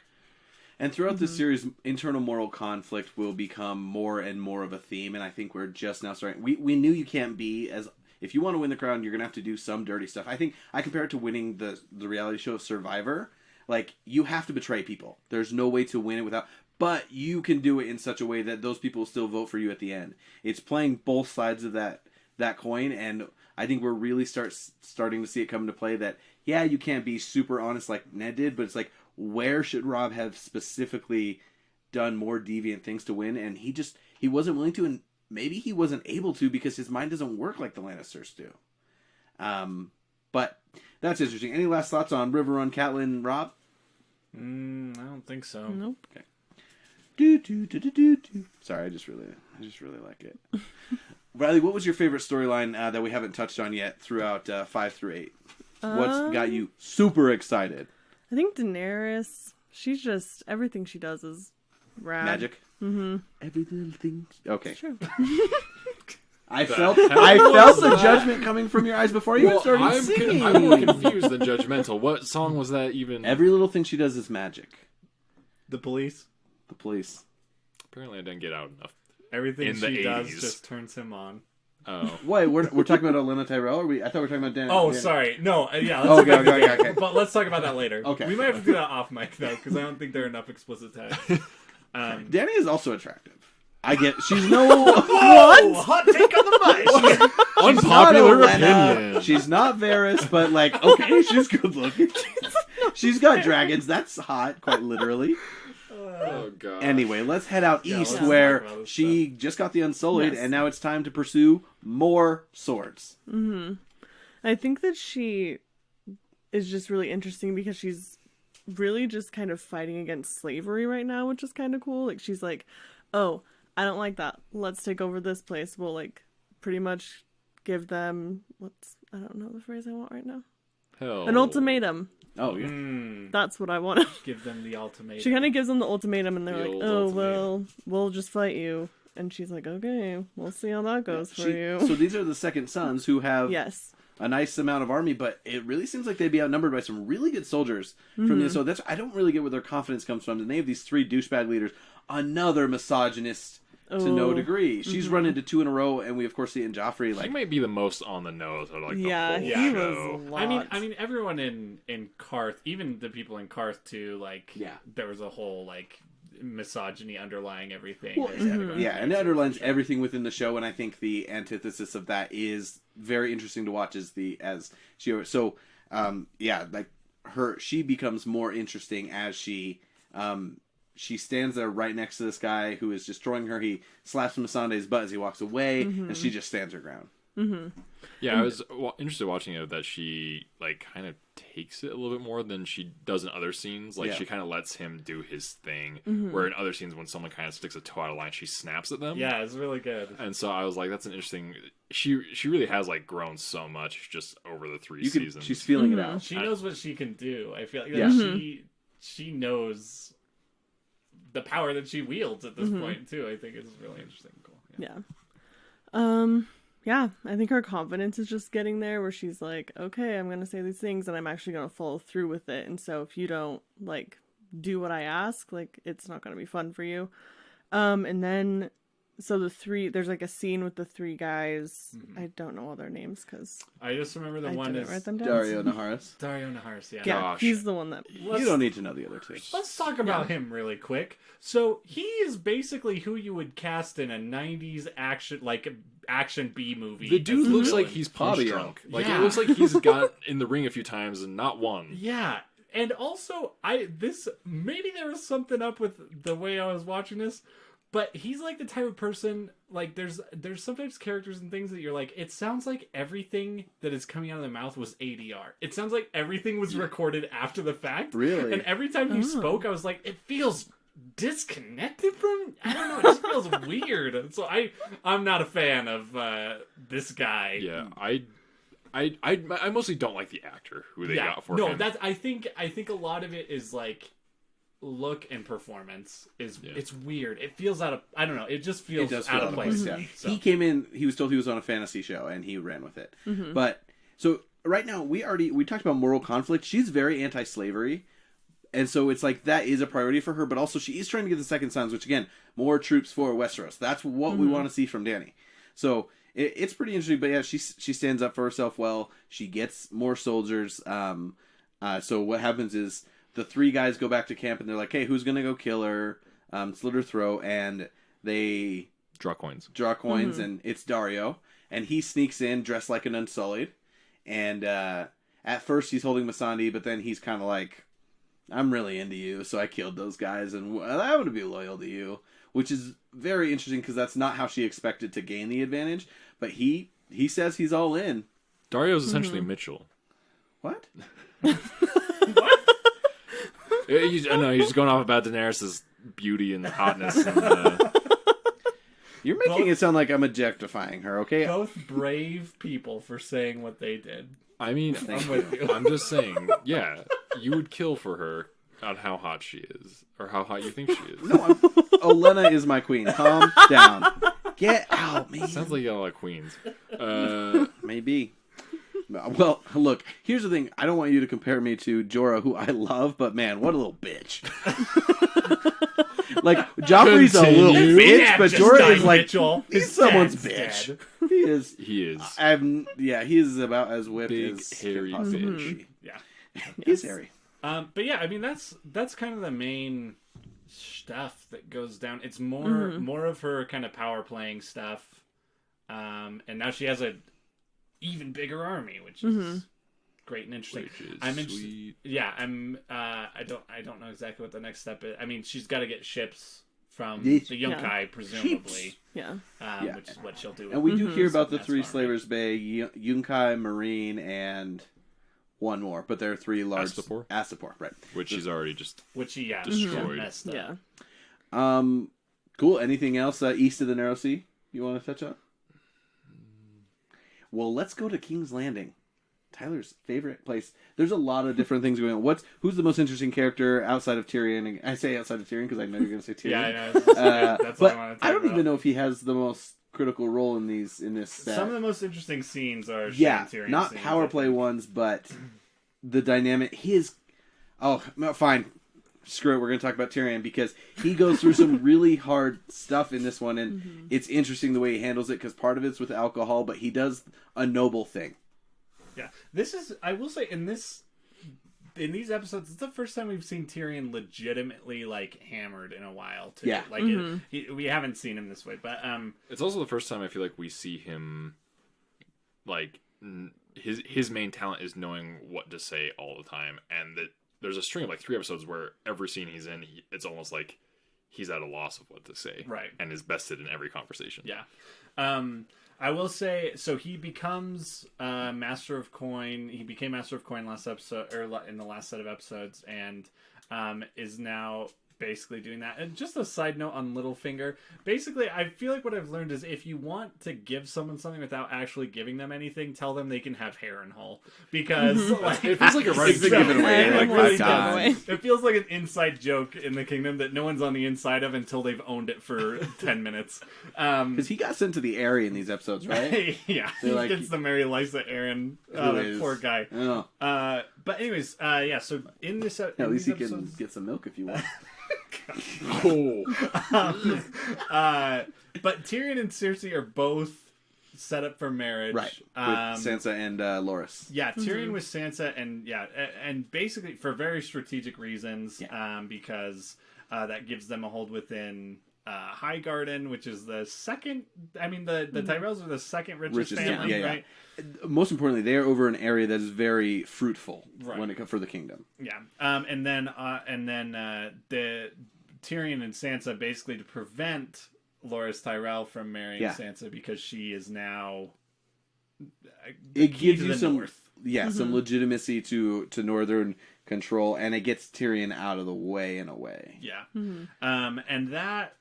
And throughout this series, internal moral conflict will become more and more of a theme, and I think we're just now starting. We knew you can't be as... If you want to win the crown, you're going to have to do some dirty stuff. I think I compare it to winning the reality show Survivor. Like, you have to betray people. There's no way to win it without... But you can do it in such a way that those people will still vote for you at the end. It's playing both sides of that coin, and I think we're really starting to see it come into play that, yeah, you can't be super honest like Ned did, but it's like, where should Rob have specifically done more deviant things to win? And he wasn't willing to, and maybe he wasn't able to because his mind doesn't work like the Lannisters do. But that's interesting. Any last thoughts on River Run, Catelyn, Rob? I don't think so. Nope. Okay. Sorry, I just really like it. Riley, what was your favorite storyline that we haven't touched on yet throughout 5 through 8? What's got you super excited? I think Daenerys, she's just, everything she does is rad. Magic? Mm-hmm. Every little thing. Okay. Sure. I felt the judgment coming from your eyes before you started singing. I'm more confused than judgmental. What song was that even? Every little thing she does is magic. The police. The police. Apparently I didn't get out enough. Everything she does just turns him on. Oh. Wait, we're talking about Olenna Tyrell? I thought we were talking about Dan. Oh, sorry. No, yeah. Okay. But let's talk about that later. Okay. We might have to do that off mic, though, because I don't think there are enough explicit tags. Dany is also attractive. She's no Whoa! Hot take on the mic. Unpopular opinion. She's not Varys, but like, okay, she's good looking. She's got dragons. That's hot, quite literally. Oh god. Anyway, let's head out east where she just got the Unsullied, and now it's time to pursue more swords. Mm-hmm. I think that she is just really interesting because she's really just kind of fighting against slavery right now, which is kind of cool. Like, she's like, oh, I don't like that. Let's take over this place. We'll, like, pretty much give them, I don't know the phrase I want right now. Hell. An ultimatum. Oh, yeah. That's what I want. Give them the ultimatum. She kind of gives them the ultimatum, and they're The like, old oh, ultimatum. well, we'll just fight you. And she's like, okay, we'll see how that goes for you. So these are the second sons who have Yes. a nice amount of army, but it really seems like they'd be outnumbered by some really good soldiers from this. So that's, I don't really get where their confidence comes from. And they have these 3 douchebag leaders, another misogynist to no degree. She's run into 2 in a row, and we of course see it in Joffrey. He Like, might be the most on the nose of like the whole he show. was a lot. I mean, everyone in Karth, even the people in Karth too, like, there was a whole like misogyny underlying everything. well, and it underlines everything within the show. And I think the antithesis of that is very interesting to watch. She becomes more interesting as she stands there right next to this guy who is destroying her. He slaps Missandei's butt as he walks away, and she just stands her ground. Mm-hmm. Yeah, I was interested watching it that she like kind of takes it a little bit more than she does in other scenes. Like she kind of lets him do his thing, where in other scenes when someone kind of sticks a toe out of line, she snaps at them. Yeah, it's really good. And so I was like, that's an interesting. She really has like grown so much just over the 3 seasons. She's feeling it out. She knows what she can do. I feel like she knows the power that she wields at this point too. I think is really interesting. Cool. Yeah, I think her confidence is just getting there where she's like, okay, I'm going to say these things and I'm actually going to follow through with it. And so if you don't like do what I ask, like it's not going to be fun for you. And then so there's like a scene with the 3 guys. I don't know all their names because I just remember the one is write them down. Dario Naharis. Dario Naharis. Yeah. Yeah, Gosh. he's the one that. You don't need to know the other 2. Let's talk about him really quick. So he is basically who you would cast in a '90s action B movie. The dude as a looks villain. like he's punch drunk. Like Yeah. it looks like he's got in the ring a few times and not one. Yeah, and also maybe there was something up with the way I was watching this, but he's like the type of person like there's sometimes characters and things that you're like, it sounds like everything that is coming out of their mouth was ADR. It sounds like everything was recorded after the fact. Really? And every time he spoke, I was like, it feels disconnected from, I don't know, it just feels weird. So I'm not a fan of this guy. Yeah, I mostly don't like the actor who they got for him. I think a lot of it is like look and performance is it's weird. It feels out of, I don't know, it just feels out of place. Yeah. So. He came in, he was told he was on a fantasy show and he ran with it. But so right now we talked about moral conflict. She's very anti-slavery. And so it's like that is a priority for her, but also she is trying to get the second sons, which again, more troops for Westeros. That's what we want to see from Dany. So it's pretty interesting, but yeah, she stands up for herself well. She gets more soldiers. So what happens is the 3 guys go back to camp and they're like, hey, who's going to go kill her, slit her throat, and they draw coins. And it's Dario. And he sneaks in dressed like an Unsullied. And at first he's holding Missandei, but then he's kind of like, I'm really into you, so I killed those guys, and I want to be loyal to you. Which is very interesting, because that's not how she expected to gain the advantage. But he says he's all in. Dario's essentially Mitchell. What? I know, he's just going off about Daenerys' beauty and hotness. And, You're making it sound like I'm objectifying her, okay? Both brave people for saying what they did. I mean, I'm with you. I'm just saying, yeah, you would kill for her on how hot she is, or how hot you think she is. No, Olenna is my queen. Calm down. Get out, man. Sounds like you got a lot of queens. Maybe. Well, look, here's the thing. I don't want you to compare me to Jorah, who I love, but man, what a little bitch. Like, Joffrey's a little bitch, but Jorah is like, he's someone's bitch. Dead. He is. He is. He is about as whipped Big, as hairy can possibly bitch. be. Yeah. He's hairy. But yeah, I mean that's kind of the main stuff that goes down. It's more of her kind of power playing stuff, and now she has a even bigger army, which is great and interesting. Sweet. Yeah, I don't know exactly what the next step is. I mean, she's got to get ships from The- the Yunkai, presumably. Yeah. Which is what she'll do. And we do hear about the That's three fine. Slavers Bay, Yunkai, Marine, and one more. But there are three large... Astapor, right. Which she's already just Which she destroyed. messed up. Yeah. Cool. Anything else east of the Narrow Sea you want to touch on? Well, let's go to King's Landing. Tyler's favorite place. There's a lot of different things going on. Who's the most interesting character outside of Tyrion? I say outside of Tyrion because I know you're going to say Tyrion. Yeah, I know. That's what but I want to talk I don't about. even know if he has the most critical role in this set. Some of the most interesting scenes are Yeah, Tyrion not scenes, power play ones, but the dynamic. Oh, no, fine. Screw it. We're going to talk about Tyrion because he goes through some really hard stuff in this one, and it's interesting the way he handles it because part of it's with alcohol, but he does a noble thing. Yeah, this is. I will say in these episodes, it's the first time we've seen Tyrion legitimately like hammered in a while. Too. Yeah. like we haven't seen him this way, but It's also the first time I feel like we see him, like, his main talent is knowing what to say all the time, and that there's a string of like 3 episodes where every scene he's in, it's almost like he's at a loss of what to say, right, and is bested in every conversation. Yeah. I will say, so he becomes Master of Coin. He became Master of Coin last episode, or in the last set of episodes, and is now basically doing that. And just a side note on Littlefinger, basically, I feel like what I've learned is if you want to give someone something without actually giving them anything, tell them they can have Harrenhal. Because like, it feels like a running It's given away like Really 5 given away. times. it feels like an inside joke in the kingdom that no one's on the inside of until they've owned it for 10 minutes. Because he got sent to the area in these episodes, right? Yeah, They're he like- gets to marry Lysa Arryn. Who That is- poor guy. Oh. But anyways, yeah. So in this, At in least these he can episodes, get some milk if you want. but Tyrion and Cersei are both set up for marriage, Right. With Sansa and Loras. Yeah, Tyrion with Sansa, and basically for very strategic reasons, because that gives them a hold within Highgarden, which is the second. I mean, the Tyrells are the second richest family, right? Most importantly, they are over an area that is very fruitful when it comes for the kingdom. Yeah, and then the Tyrion and Sansa basically to prevent Loras Tyrell from marrying Sansa because she is now. It gives you some, north. some legitimacy to northern control, and it gets Tyrion out of the way in a way. Yeah, and that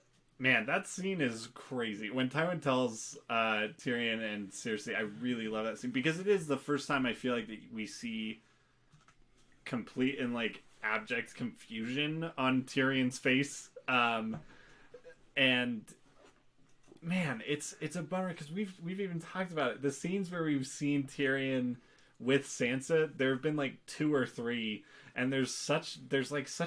scene is crazy. When Tywin tells Tyrion and Cersei, I really love that scene because it is the first time I feel like that we see complete and like abject confusion on Tyrion's face, and man, it's a bummer because we've even talked about it. The scenes where we've seen Tyrion with Sansa, there have been like 2 or 3, and there's such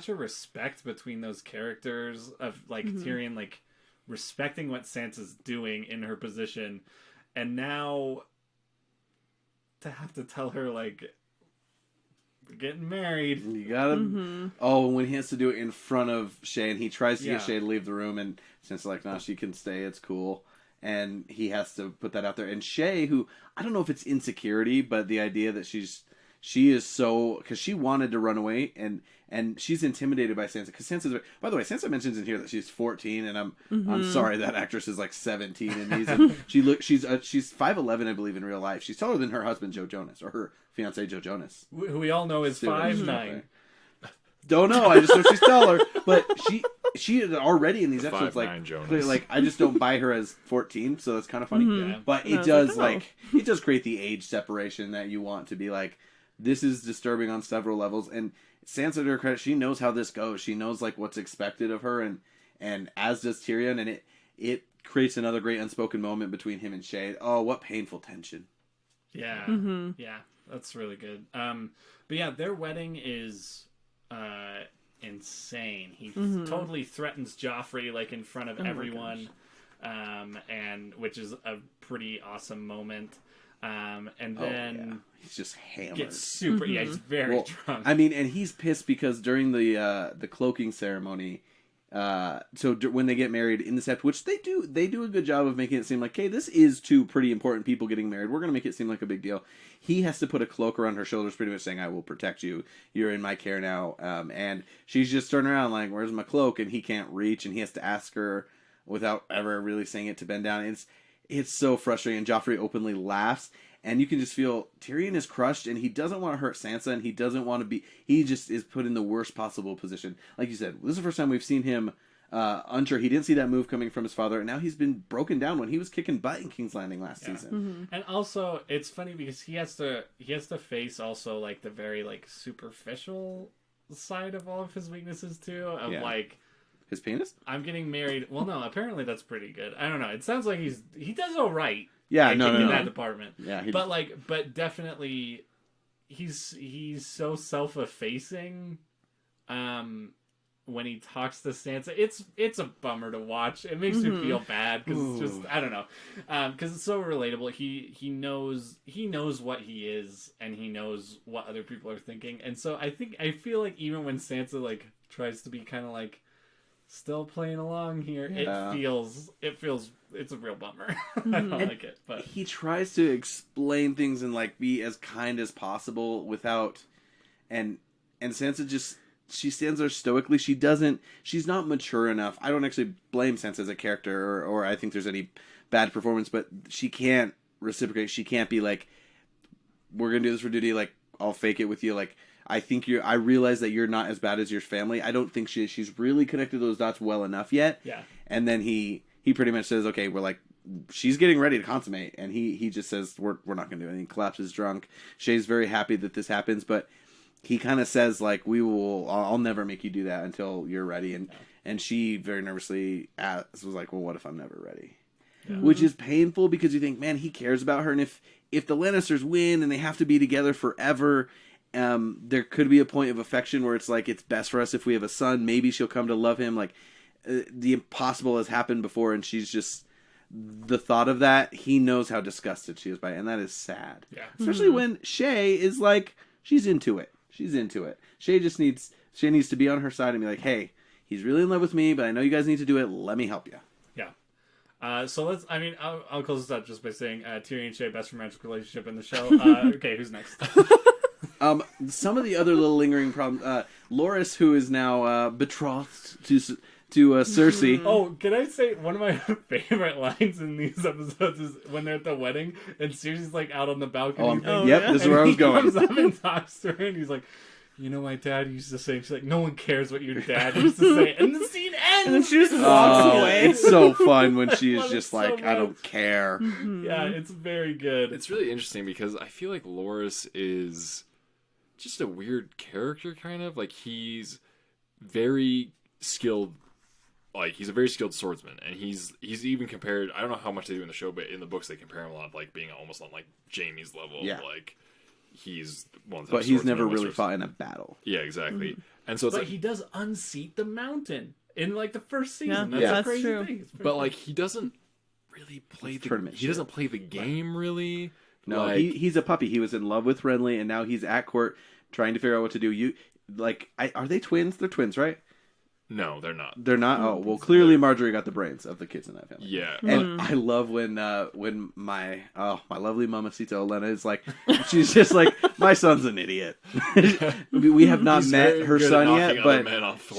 a respect between those characters of like Tyrion like respecting what Sansa's doing in her position, and now to have to tell her like we're getting married. You gotta. Oh, when he has to do it in front of Shay, and he tries to get Shay to leave the room, and Sansa's like, "No, she can stay. It's cool." And he has to put that out there. And Shay, who I don't know if it's insecurity, but the idea that she is so, because she wanted to run away, and she's intimidated by Sansa. Because Sansa's, by the way, Sansa mentions in here that she's 14, and I'm sorry that actress is like 17 in these. And she's 5'11", I believe, in real life. She's taller than her husband Joe Jonas, or her fiance Joe Jonas, who we all know is 5'9". Don't know. I just know she's taller, but she is already in these episodes like Jonas. Like I just don't buy her as 14, so that's kind of funny. Yeah. But it does it does create the age separation that you want to be like, this is disturbing on several levels. And Sansa, to her credit, she knows how this goes. She knows like what's expected of her, and as does Tyrion, and it creates another great unspoken moment between him and Shay. Oh, what painful tension. Yeah, yeah, that's really good. But yeah, their wedding is insane. He totally threatens Joffrey like in front of everyone, and which is a pretty awesome moment. And then he's just hammered. Gets super. Yeah, he's very drunk. I mean, and he's pissed because during the cloaking ceremony, when they get married in the sept, which they do a good job of making it seem like, hey, this is two pretty important people getting married. We're going to make it seem like a big deal. He has to put a cloak around her shoulders, pretty much saying, I will protect you. You're in my care now. And she's just turning around like, where's my cloak? And he can't reach, and he has to ask her without ever really saying it to bend down. It's so frustrating. And Joffrey openly laughs. And you can just feel Tyrion is crushed, and he doesn't want to hurt Sansa, and he doesn't want to be... He just is put in the worst possible position. Like you said, this is the first time we've seen him unsure. He didn't see that move coming from his father, and now he's been broken down when he was kicking butt in King's Landing last season. Mm-hmm. And also, it's funny because he has to face also, like, the very, like, superficial side of all of his weaknesses, too. Of, like... His penis? I'm getting married. Well, no, apparently that's pretty good. I don't know. It sounds like he does all right. Yeah, in that department. Yeah, but definitely, he's so self-effacing. When he talks to Sansa, it's a bummer to watch. It makes me feel bad because it's just, I don't know, because it's so relatable. He knows what he is, and he knows what other people are thinking, and so I feel like even when Sansa like tries to be kind of like still playing along here, it feels it's a real bummer. I don't like it, but he tries to explain things and like be as kind as possible without, and Sansa just, she stands there stoically. She's not mature enough. I don't actually blame Sansa as a character, or I think there's any bad performance, but she can't reciprocate. She can't be like, we're gonna do this for duty, like I'll fake it with you, like I realize that you're not as bad as your family. I don't think she's really connected those dots well enough yet. Yeah. And then he pretty much says, okay, we're like, she's getting ready to consummate, and he just says, we're not going to do anything. Collapses drunk. Shay's very happy that this happens, but he kind of says, like, I'll never make you do that until you're ready. And she very nervously was like, well, what if I'm never ready? Yeah. Which is painful because you think, man, he cares about her, and if the Lannisters win and they have to be together forever, there could be a point of affection where it's like, it's best for us if we have a son. Maybe she'll come to love him. Like, the impossible has happened before, and she's just, the thought of that, he knows how disgusted she is by it, and that is sad. Yeah. Especially when Shay is like, she's into it. Shay needs to be on her side and be like, hey, he's really in love with me, but I know you guys need to do it. Let me help you. Yeah. So I'll close this out just by saying Tyrion and Shay, best romantic relationship in the show. Okay, who's next? Some of the other little lingering problems. Loras, who is now betrothed to Cersei. Oh, can I say one of my favorite lines in these episodes is when they're at the wedding and Cersei's like out on the balcony. This is where I was going. He comes up and talks to her and he's like, you know, my dad used to say, she's like, no one cares what your dad used to say. And the scene ends. And then she just walks away. It's so fun when she's just like, I don't care. Mm-hmm. Yeah, it's very good. It's really interesting because I feel like Loras is just a weird character, kind of. Like, he's very skilled. Like, he's a very skilled swordsman, and he's even compared, I don't know how much they do in the show, but in the books they compare him a lot, like, being almost on, like, Jaime's level. Yeah. Like, he's one of the But he's never really fought in a battle. Yeah, exactly. Mm-hmm. And so it's but like, he does unseat the mountain in, like, the first season. Yeah, that's a crazy true. thing. But, like, he doesn't really play he doesn't play the game, really. No, like, he's a puppy. He was in love with Renly, and now he's at court trying to figure out what to do. Are they twins? They're twins, right? No, they're not. They're not? Oh, well, clearly Marjorie got the brains of the kids in that family. Yeah. And I love when my lovely mamacita Elena is like, she's just like, my son's an idiot. We have not met her son yet, but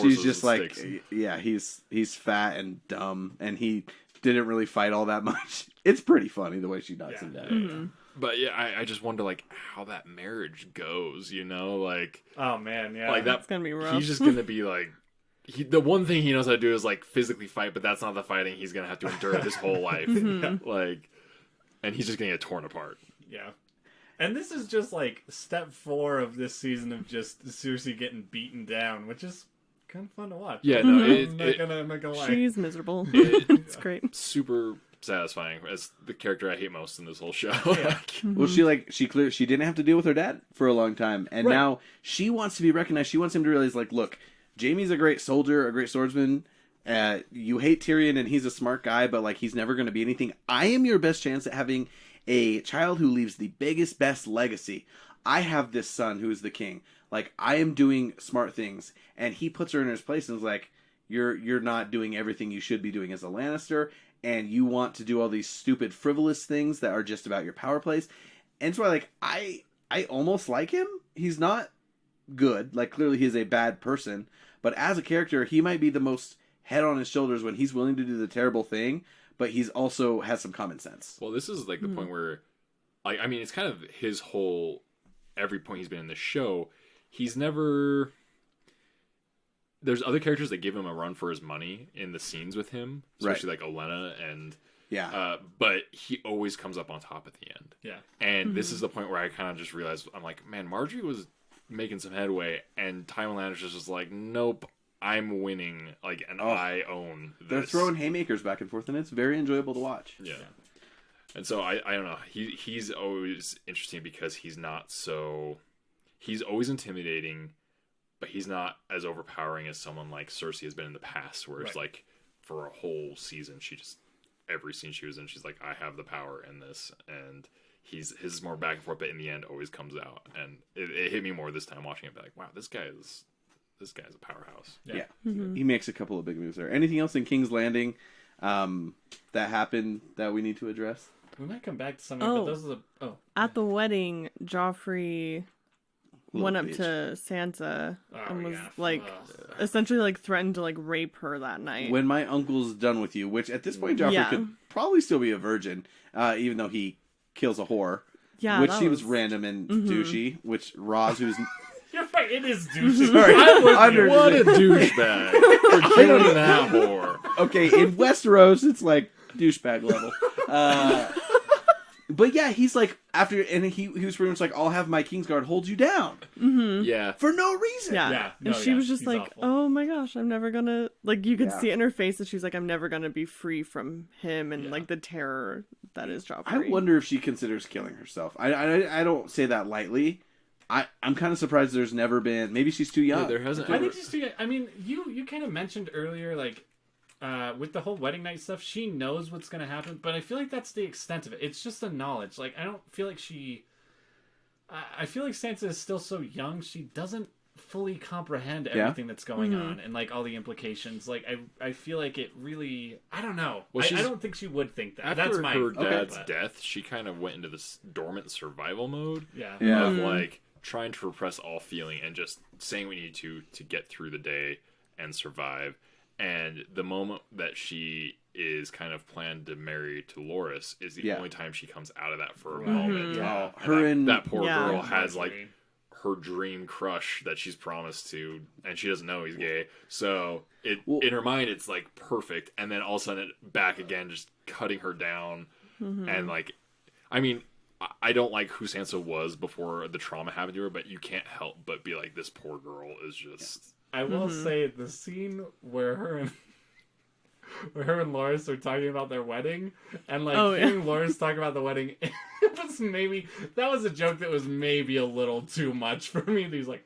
she's just like, yeah, he's fat and dumb, and he didn't really fight all that much. It's pretty funny the way she knocks him down. Mm-hmm. But yeah, I just wonder, like, how that marriage goes, you know? Like, oh man, yeah. Like, that's gonna be rough. He's just gonna be like, the one thing he knows how to do is, like, physically fight, but that's not the fighting he's gonna have to endure his whole life. Like, and he's just gonna get torn apart. Yeah. And this is just, like, step 4 of this season of just Cersei getting beaten down, which is kind of fun to watch. Yeah, no, I'm not gonna lie. She's miserable. It's great. Super satisfying as the character I hate most in this whole show. Yeah. Well, she didn't have to deal with her dad for a long time, and now she wants to be recognized. She wants him to realize, like, look, Jaime's a great soldier, a great swordsman. You hate Tyrion, and he's a smart guy, but, like, he's never going to be anything. I am your best chance at having a child who leaves the biggest, best legacy. I have this son who is the king. Like, I am doing smart things, and he puts her in his place and is like, You're not doing everything you should be doing as a Lannister, and you want to do all these stupid, frivolous things that are just about your power plays. And so I almost like him. He's not good. Like, clearly he's a bad person. But as a character, he might be the most head on his shoulders when he's willing to do the terrible thing, but he's also has some common sense. Well, this is like the point where, like, I mean, it's kind of his whole, every point he's been in the show, he's never... There's other characters that give him a run for his money in the scenes with him, especially like Olenna and... Yeah. But he always comes up on top at the end. Yeah. And this is the point where I kind of just realized, I'm like, man, Marjorie was making some headway, and Tywin Lannister's just like, nope, I'm winning, like, and I own this. They're throwing haymakers back and forth, and it's very enjoyable to watch. Yeah. And so I don't know. He's always interesting because he's not so... He's always intimidating, but he's not as overpowering as someone like Cersei has been in the past, where it's like, for a whole season, she just... Every scene she was in, she's like, I have the power in this, and his is more back and forth, but in the end always comes out. And it hit me more this time watching it, like, wow, this guy's a powerhouse. Yeah. He makes a couple of big moves there. Anything else in King's Landing that happened that we need to address? We might come back to something, but those are the... At the wedding, Joffrey went up to Sansa and was essentially like threatened to like rape her that night. When my uncle's done with you, which at this point Joffrey could probably still be a virgin, even though he kills a whore. Yeah, which was random and douchey. Which Roz, who's you're right, it is douchey. Sorry, what a douchebag for killing that whore. Okay, in Westeros, it's like douchebag level. But yeah, he's like, after, and he was pretty much like, I'll have my Kingsguard hold you down. Mm-hmm. Yeah. For no reason. Yeah. And she was just like, awful. Oh my gosh, I'm never gonna, like, you could see it in her face that she's like, I'm never gonna be free from him and like the terror that is Joffrey. I wonder if she considers killing herself. I don't say that lightly. I'm kind of surprised there's never been, maybe she's too young. Yeah, there hasn't. I think she's too young. I mean, you kind of mentioned earlier, like, with the whole wedding night stuff, she knows what's going to happen, but I feel like that's the extent of it. It's just the knowledge. Like, I don't feel like I feel like Sansa is still so young, she doesn't fully comprehend everything that's going on and, like, all the implications. Like, I feel like it really... I don't know. Well, I don't think she would think that. After that's my her dad's death, she kind of went into this dormant survival mode. Yeah. Of, like, trying to repress all feeling and just saying we need to get through the day and survive. And the moment that she is kind of planned to marry to Loras is the only time she comes out of that for a moment. Yeah. That poor girl has like her dream crush that she's promised to, and she doesn't know he's gay. So in her mind, it's like perfect. And then all of a sudden, back again, just cutting her down. And like, I mean, I don't like who Sansa was before the trauma happened to her, but you can't help but be like, this poor girl is just... I will say the scene where her and Loras are talking about their wedding, and like hearing Loras talk about the wedding, that was a joke that was maybe a little too much for me. He's like,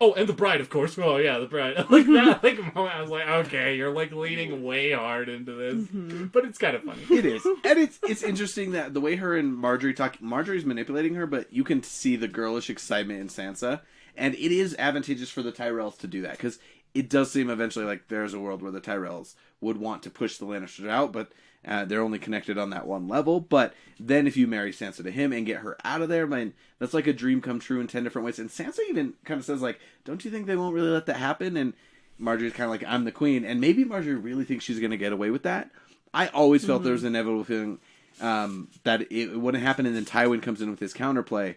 oh, and the bride, of course. Oh yeah, the bride. Like that, like moment, I was like, okay, you're like leaning way hard into this, but it's kind of funny. It is, and it's interesting that the way her and Marjorie talk. Marjorie's manipulating her, but you can see the girlish excitement in Sansa. And it is advantageous for the Tyrells to do that, because it does seem eventually like there's a world where the Tyrells would want to push the Lannisters out, but they're only connected on that one level. But then if you marry Sansa to him and get her out of there, man, that's like a dream come true in 10 different ways. And Sansa even kind of says, like, don't you think they won't really let that happen? And Marjorie's kind of like, I'm the queen. And maybe Marjorie really thinks she's going to get away with that. I always felt there was an inevitable feeling that it wouldn't happen, and then Tywin comes in with his counterplay.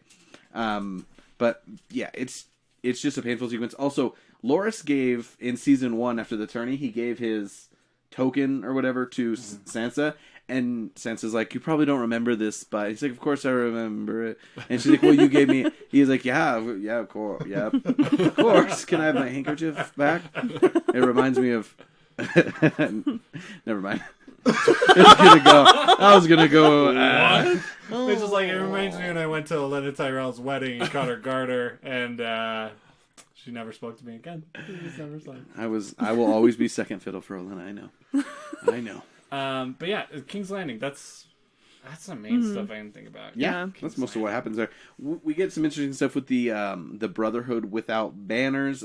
But yeah, it's just a painful sequence. Also, Loras gave, in season 1 after the tourney, he gave his token or whatever to Sansa. And Sansa's like, you probably don't remember this, but he's like, of course I remember it. And she's like, well, you gave me... He's like, yeah, of course, yeah, of course. Can I have my handkerchief back? It reminds me of... Never mind. I was gonna go. What? It's just like, it reminds me when I went to Olenna Tyrell's wedding and caught her garter, and she never spoke to me again. She just never saw it. I will always be second fiddle for Olenna. I know. But yeah, King's Landing. That's the main stuff I can think about. Yeah, that's most of what happens there. We get some interesting stuff with the Brotherhood without banners.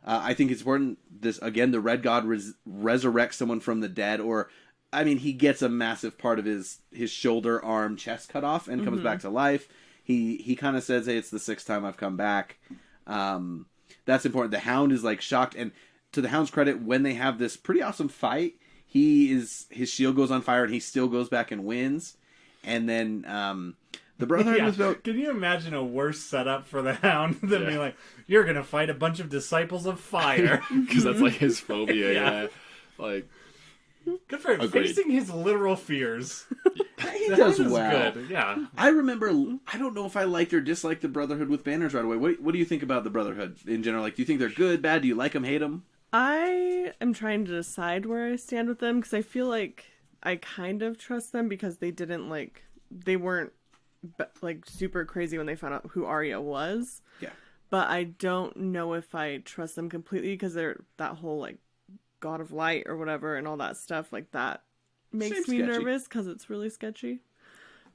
I think it's important. The Red God resurrects someone from the dead, or I mean, he gets a massive part of his shoulder, arm, chest cut off and comes back to life. He kind of says, "Hey, it's the 6th time I've come back." That's important. The Hound is like shocked, and to the Hound's credit, when they have this pretty awesome fight, his shield goes on fire and he still goes back and wins. And then the Brotherhood was built. Can you imagine a worse setup for the Hound than being like, "You're gonna fight a bunch of disciples of fire," because that's like his phobia. Yeah. Like, good for him. Facing his literal fears. He does well. Good. Yeah. I remember. I don't know if I liked or disliked the Brotherhood with banners right away. What do you think about the Brotherhood in general? Like, do you think they're good, bad? Do you like them, hate them? I am trying to decide where I stand with them because I feel like I kind of trust them because they weren't like super crazy when they found out who Arya was. Yeah. But I don't know if I trust them completely because they're that whole like God of Light or whatever and all that stuff like that makes me nervous because it's really sketchy.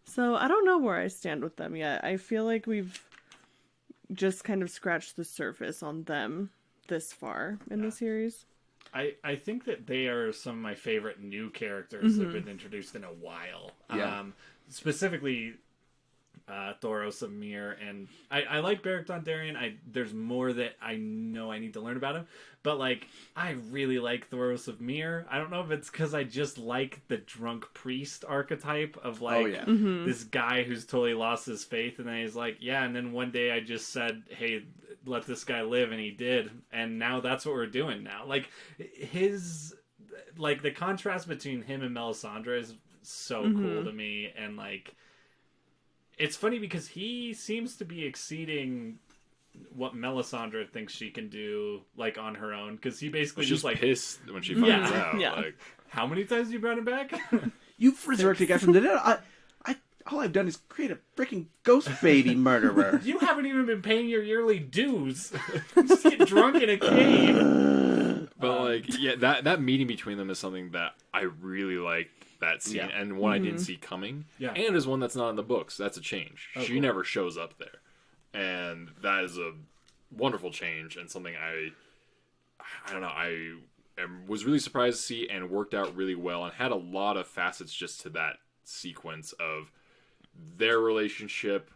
So I don't know where I stand with them yet. I feel like we've just kind of scratched the surface on them this far in the series. I think that they are some of my favorite new characters that have been introduced in a while. Yeah. Specifically Thoros of Myr, and I like Beric Dondarrion. There's more that I know I need to learn about him, but like I really like Thoros of Myr. I don't know if it's because I just like the drunk priest archetype of like this guy who's totally lost his faith, and then he's like, and then one day I just said, "Hey, let this guy live," and he did, and now that's what we're doing now. Like the contrast between him and Melisandre is so cool to me, and like it's funny because he seems to be exceeding what Melisandre thinks she can do, like on her own, because he basically just like pissed when she finds out. Yeah. Like, how many times have you brought him back? You've resurrected a guy from the dead. All I've done is create a freaking ghost baby murderer. You haven't even been paying your yearly dues. Just get drunk in a cave. But that meeting between them is something that I really like. That scene, and one I didn't see coming, and is one that's not in the books. That's a change. She never shows up there, and that is a wonderful change, and something I don't know. I was really surprised to see, and worked out really well, and had a lot of facets just to that sequence of their relationship.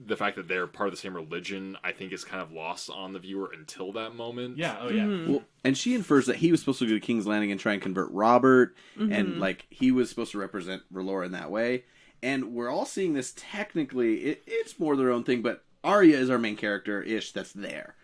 The fact that they're part of the same religion, I think, is kind of lost on the viewer until that moment. Yeah, oh yeah. Well, and she infers that he was supposed to go to King's Landing and try and convert Robert, and like he was supposed to represent R'hllor in that way. And we're all seeing this technically. It's more their own thing, but Arya is our main character-ish that's there.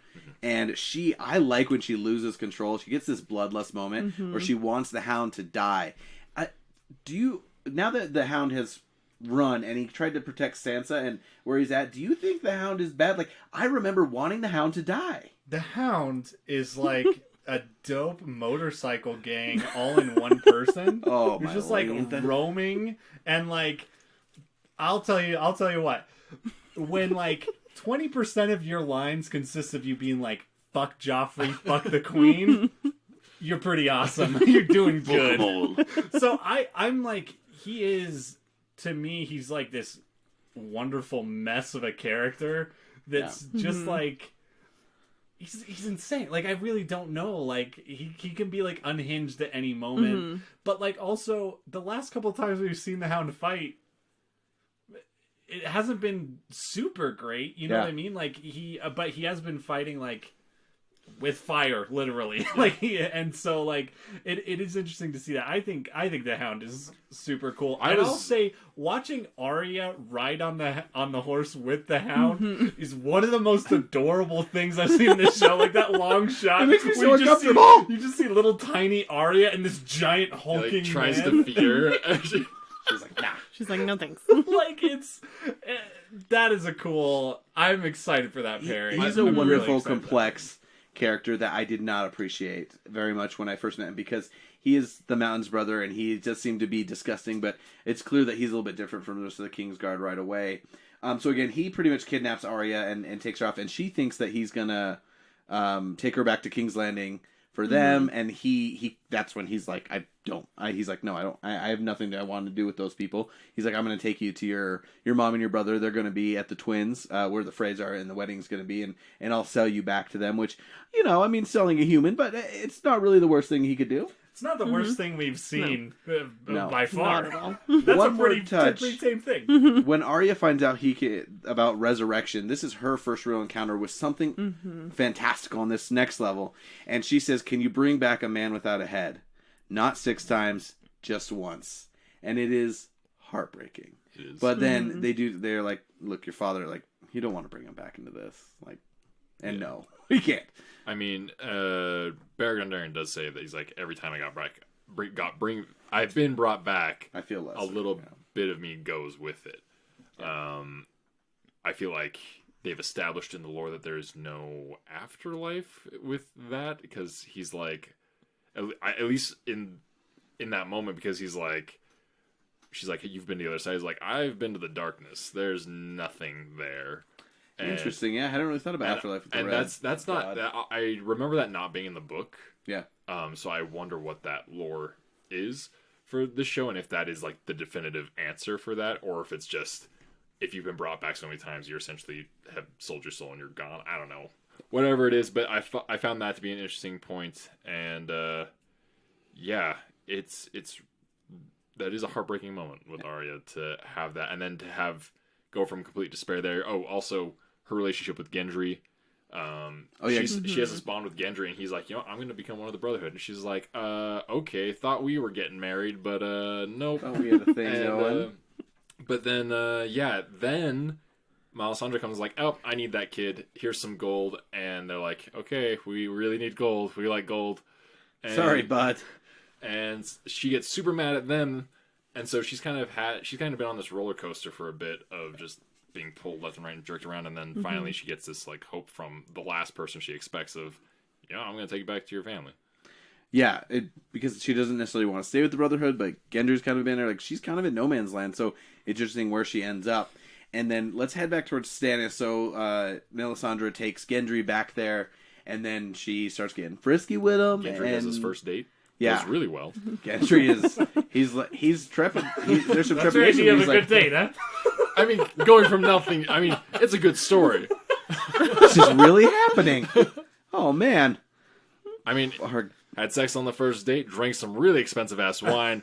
And I like when she loses control. She gets this bloodlust moment where she wants the Hound to die. Now that the Hound has run and he tried to protect Sansa and where he's at, do you think the Hound is bad? Like, I remember wanting the Hound to die. The Hound is like a dope motorcycle gang all in one person. Oh, who's just like roaming, and like I'll tell you what, when like 20% of your lines consist of you being like, "Fuck Joffrey, fuck the Queen," you're pretty awesome. You're doing good. So I'm like, he is, to me, he's like this wonderful mess of a character that's just like, he's insane. Like, I really don't know. Like, he can be like unhinged at any moment. But like, also, the last couple of times we've seen the Hound fight, it hasn't been super great. You know what I mean? Like, but he has been fighting like with fire, literally. And so like it is interesting to see that. I think the Hound is super cool. I'll say watching Arya ride on the horse with the Hound is one of the most adorable things I've seen in this show. Like that long shot, it makes me so uncomfortable. You just see little tiny Arya and this giant hulking tries man. to feed her. She's like, nah. She's like, no thanks. Like, it's that is a cool. I'm excited for that pairing. He's a wonderful, complex character that I did not appreciate very much when I first met him, because he is the Mountain's brother and he just seemed to be disgusting, but it's clear that he's a little bit different from the rest of the Kingsguard right away. So again, he pretty much kidnaps Arya and takes her off, and she thinks that he's gonna take her back to King's Landing for them, and he that's when he's like, he's like, no, I have nothing that I want to do with those people. He's like, I'm going to take you to your mom and your brother. They're going to be at the Twins, where the Freys are, and the wedding's going to be, and I'll sell you back to them, which, selling a human, but it's not really the worst thing he could do. It's not the worst thing we've seen No. by far. Not at all. That's One a more pretty touch. tame thing. When Arya finds out about resurrection, this is her first real encounter with something fantastical on this next level. And she says, can you bring back a man without a head? Not 6 times, just once. And it is heartbreaking. It is. But then they're like, look, your father, like, you don't want to bring him back into this. Like, and no, we can't. I mean, Barry Dondarrion does say that he's like, every time I I've been brought back. I feel less. A little bit of me goes with it. I feel like they've established in the lore that there's no afterlife with that, because he's like, at least in that moment, because he's like, she's like, you've been to the other side. He's like, I've been to the darkness. There's nothing there. Interesting. Yeah, I hadn't really thought about afterlife. With the and Red. that's not. I remember that not being in the book. Yeah. So I wonder what that lore is for this show, and if that is like the definitive answer for that, or if it's just, if you've been brought back so many times, you essentially have sold your soul and you're gone. I don't know. Whatever it is, but I found that to be an interesting point, and yeah, it's that is a heartbreaking moment with Arya to have that, and then to go from complete despair there. Oh, also her relationship with Gendry. She has this bond with Gendry, and he's like, I'm going to become one of the Brotherhood, and she's like, okay, thought we were getting married, but nope. Oh, we had a thing going. But then, then Melisandre comes like, oh, I need that kid. Here's some gold, and they're like, okay, we really need gold. We like gold. And, sorry, bud. And she gets super mad at them, and so she's kind of been on this roller coaster for a bit of just being pulled left and right and jerked around, and then finally she gets this like hope from the last person she expects of, I'm going to take you back to your family. Yeah, because she doesn't necessarily want to stay with the Brotherhood, but Gendry's kind of been there. Like, she's kind of in no man's land, so it's interesting where she ends up. And then let's head back towards Stannis. So Melisandre takes Gendry back there, and then she starts getting frisky with him. Gendry has his first date. Yeah, goes really well. Gendry he's trepid. There's some That's trepidation. You have a good date, huh? I mean, going from nothing. I mean, it's a good story. This is really happening. Oh man. I mean, had sex on the first date, drank some really expensive ass wine.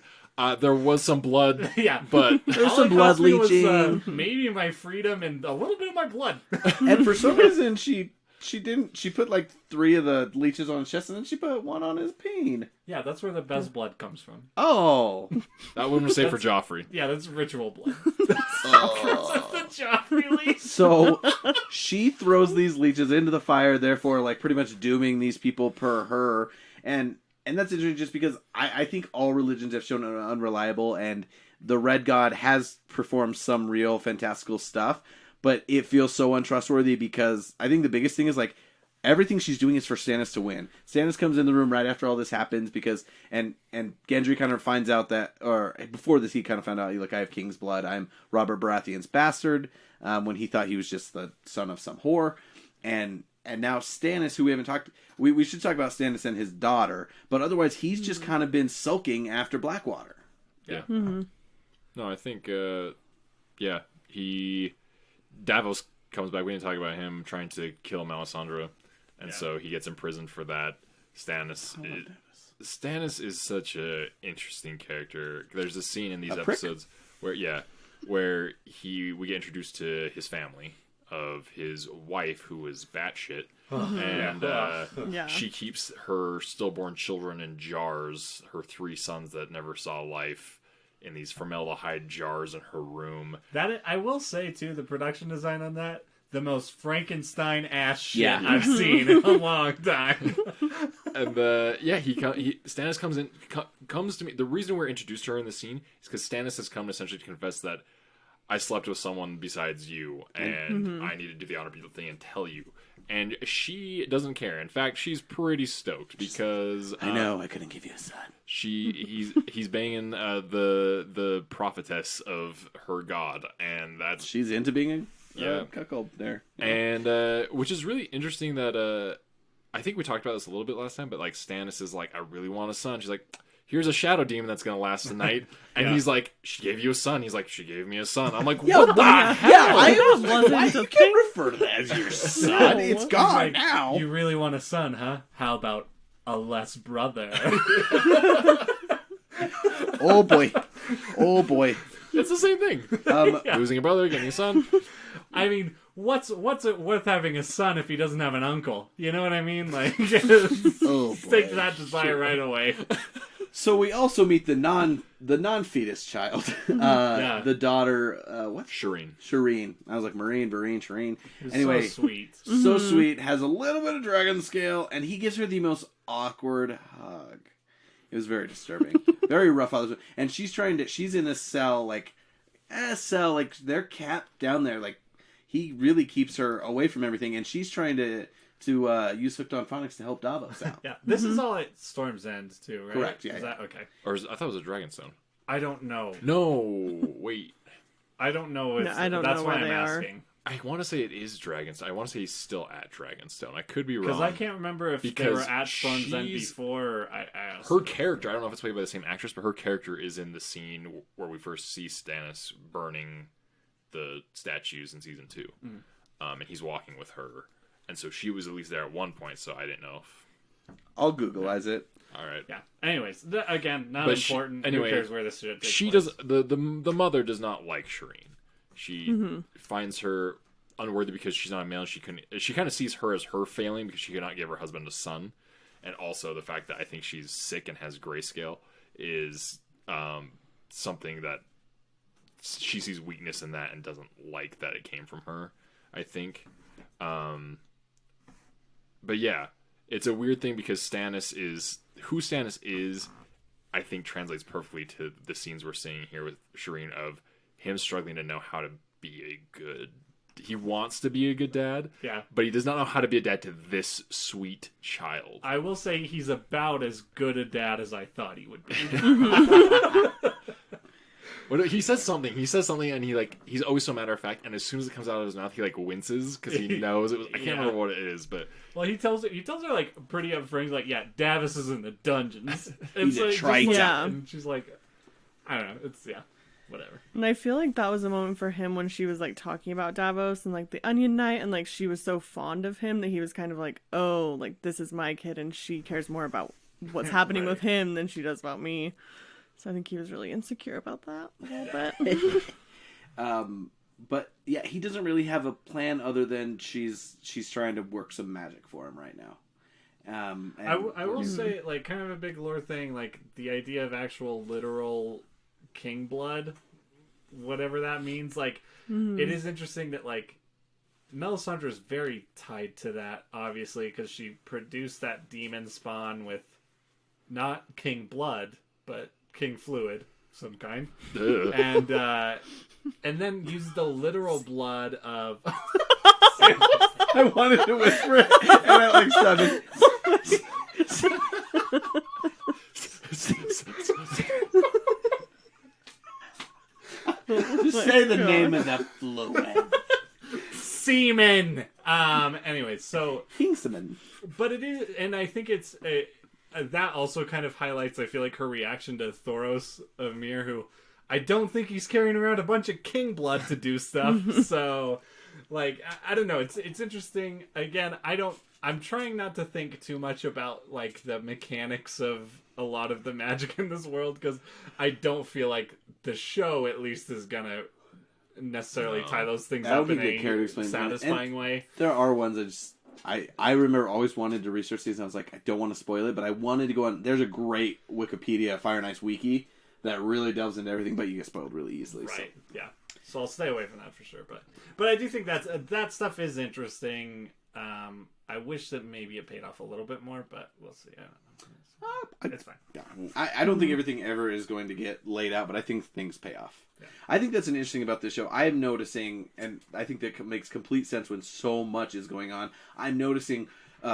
There was some blood, but there's some blood leaching. Was, maybe my freedom and a little bit of my blood. And for some reason, she didn't. She put like 3 of the leeches on his chest, and then she put 1 on his peen. Yeah, that's where the best blood comes from. Oh, that wouldn't say for Joffrey. Yeah, that's ritual blood. The Joffrey leech. So she throws these leeches into the fire, therefore, like pretty much dooming these people per her. And that's interesting, just because I think all religions have shown unreliable, and the Red God has performed some real fantastical stuff, but it feels so untrustworthy, because I think the biggest thing is like everything she's doing is for Stannis to win. Stannis comes in the room right after all this happens, because and Gendry kind of finds out that, or before this, he kind of found out, like, I have king's blood. I'm Robert Baratheon's bastard, when he thought he was just the son of some whore. And now Stannis, who we haven't talked, we should talk about Stannis and his daughter, but otherwise he's just kind of been sulking after Blackwater. Yeah. No, I think, Davos comes back. We didn't talk about him trying to kill Melisandre, and so he gets imprisoned for that. Stannis is such a interesting character. There's a scene in these episodes where we get introduced to his family, of his wife, who is batshit, and she keeps her stillborn children in jars, her 3 sons that never saw life, in these formaldehyde jars in her room. That I will say too, the production design on that, the most Frankenstein ass shit I've seen in a long time. And Stannis comes to me. The reason we're introduced to her in the scene is because Stannis has come essentially to confess that I slept with someone besides you, and I need to do the honorable thing and tell you. And she doesn't care. In fact, she's pretty stoked because I know I couldn't give you a son. He's banging the prophetess of her god, and that's she's into being a cuckold there. And which is really interesting that I think we talked about this a little bit last time, but like Stannis is like, I really want a son. She's like, here's a shadow demon that's gonna last the night, and he's like, she gave you a son. He's like, she gave me a son. I'm like, what the hell? Yeah, I was like, why you can't refer to that as your son? It's gone like, now. You really want a son, huh? How about a less brother? Oh boy. It's the same thing. Losing a brother, getting a son. I mean, what's it worth having a son if he doesn't have an uncle? You know what I mean? Like, take that desire right away. So we also meet the non-fetus child, the daughter. What? Shireen. I was like Shireen. Anyway, so sweet. So sweet. Has a little bit of dragon scale, and he gives her the most awkward hug. It was very disturbing, very rough. And she's in a cell, like they're capped down there. Like he really keeps her away from everything, and she's trying to use Hooked Phonics to help Davos out. Yeah, this is all at Storm's End too, right? Correct. Yeah. Is that okay? Or I thought it was a Dragonstone. I don't know. No, wait. I don't know. I don't that's know why where I'm they asking. I want to say it is Dragonstone. I want to say he's still at Dragonstone. I could be wrong. Because I can't remember if they were at Storm's End before. Or her character, I don't know if it's played by the same actress, but her character is in the scene where we first see Stannis burning the statues in season 2. And he's walking with her. And so she was at least there at one point, so I didn't know if... I'll Googleize it. All right. Yeah. Anyways, again, not important. Anyway, who cares where this shit takes she place? does... The mother does not like Shireen. She finds her unworthy because she's not a male. She kind of sees her as her failing because she could not give her husband a son, and also the fact that I think she's sick and has grayscale is something that she sees weakness in that and doesn't like that it came from her. I think, but yeah, it's a weird thing because who Stannis is. I think translates perfectly to the scenes we're seeing here with Shireen of him struggling to know how to be a good... He wants to be a good dad, but he does not know how to be a dad to this sweet child. I will say he's about as good a dad as I thought he would be. He says something, and he's always so matter of fact, and as soon as it comes out of his mouth, he like winces because he knows it was... I can't remember what it is, but... Well, he tells her like pretty upfront, he's like, yeah, Davos is in the dungeons. He's a trite. And she's like, I don't know, it's, whatever. And I feel like that was a moment for him when she was like talking about Davos and like the Onion Knight, and like she was so fond of him that he was kind of like, oh, like this is my kid and she cares more about what's happening with him than she does about me. So I think he was really insecure about that a little bit. But yeah, he doesn't really have a plan other than she's trying to work some magic for him right now. I will say, like, kind of a big lore thing, like the idea of actual literal king blood, whatever that means. Like, it is interesting that like Melisandre is very tied to that, obviously, because she produced that demon spawn with not king blood, but king fluid, some kind, and then used the literal blood of. I wanted to whisper it, and I like started. Just say the name of the fluid. Semen. Anyways, so King semen. But it is, and I think it's that also kind of highlights, I feel like, her reaction to Thoros of Myr, who I don't think he's carrying around a bunch of king blood to do stuff. So, like, I don't know. It's interesting. Again, I'm trying not to think too much about like the mechanics of a lot of the magic in this world, because I don't feel like the show at least is gonna necessarily tie those things up in a satisfying way. There are ones that I remember always wanted to research these, and I was like, I don't want to spoil it, but I wanted to go on. There's a great Wikipedia Fire and Ice wiki that really delves into everything, but you get spoiled really easily. Right. So. Yeah. So I'll stay away from that for sure. But I do think that stuff is interesting. I wish that maybe it paid off a little bit more, but we'll see. I don't know. It's fine. Yeah. I don't think everything ever is going to get laid out, but I think things pay off. Yeah. I think that's an interesting about this show. I'm noticing, and I think that makes complete sense when so much is going on. I'm noticing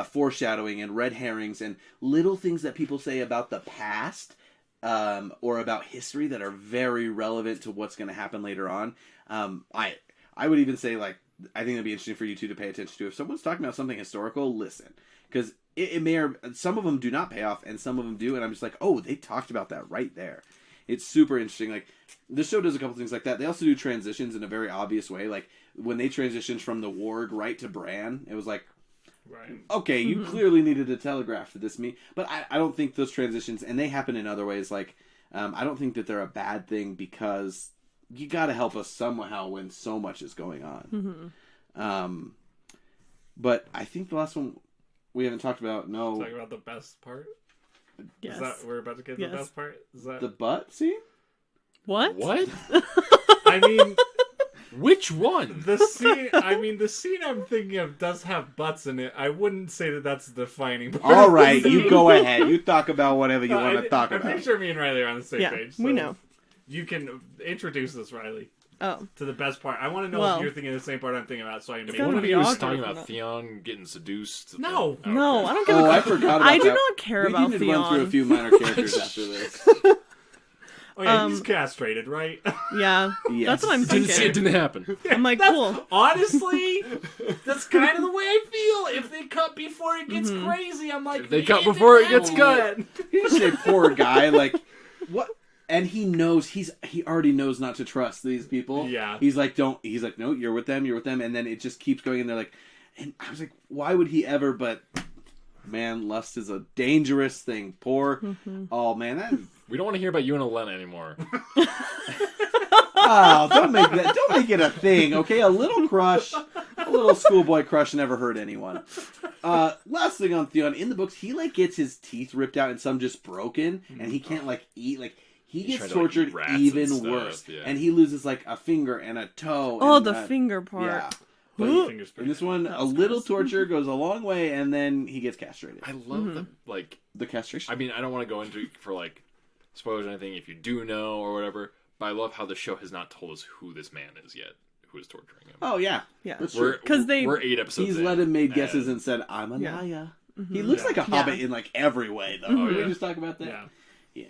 foreshadowing and red herrings and little things that people say about the past or about history that are very relevant to what's going to happen later on. I would even say, like, I think it'd be interesting for you two to pay attention to. If someone's talking about something historical, listen. Because it may or some of them do not pay off, and some of them do, and I'm just like, oh, they talked about that right there. It's super interesting. Like, the show does a couple things like that. They also do transitions in a very obvious way. Like, when they transitioned from the Warg right to Bran, it was like, right. Okay, you clearly needed to telegraph to this me. But I don't think those transitions, and they happen in other ways, like, I don't think that they're a bad thing because you got to help us somehow when so much is going on. But I think the last one we haven't talked about, Talking about the best part? Yes. Is that we're about to get to the best part? Is that the butt scene? What? I mean, which one? The scene I'm thinking of does have butts in it. I wouldn't say that that's the defining part. All right, you go ahead. You talk about whatever you want to talk about. I'm pretty sure me and Riley are on the same page. So we know. You can introduce us, Riley. Oh. To the best part. I want to know if you're thinking of the same part I'm thinking about, so I can make one of you was talking about Theon getting seduced. No. No, I don't give a I forgot about I that. do not care about Theon. We need to run through a few minor characters after this. Oh yeah, he's castrated, right? Yeah. Yes. That's what I'm thinking. It didn't happen. I'm like, cool. Honestly, that's kind of the way I feel. If they cut before it gets crazy, I'm like, if they cut before it gets cut. You just say, poor guy, like, what? And he knows, he already knows not to trust these people. Yeah. He's like, no, you're with them. And then it just keeps going, and they're like, and I was like, why would he ever? But, man, lust is a dangerous thing. Oh, man, we don't want to hear about you and Elena anymore. Don't make it a thing, okay? A little crush, a little schoolboy crush never hurt anyone. Last thing on Theon, in the books, he, like, gets his teeth ripped out and some just broken, and he can't, like, eat, like, he gets tortured even worse. Yeah. And he loses, like, a finger and a toe. Oh, the finger part. Yeah. But in this one, a little torture goes a long way, and then he gets castrated. I love the castration. I mean, I don't want to go into for, like, spoilers or anything if you do know or whatever, but I love how the show has not told us who this man is yet, who is torturing him. Oh, yeah. We're 8 episodes He's in. let him made guesses and said, I'm a liar. He looks like a hobbit in, like, every way, though. Can we just talk about that? Yeah.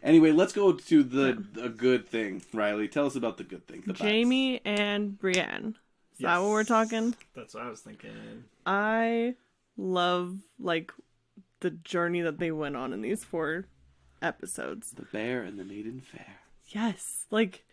Anyway, let's go to the good thing. Riley, tell us about the good thing. Jaime and Brienne. Is that what we're talking? That's what I was thinking. I love, like, the journey that they went on in these 4 episodes. The Bear and the Maiden Fair. Yes. Like,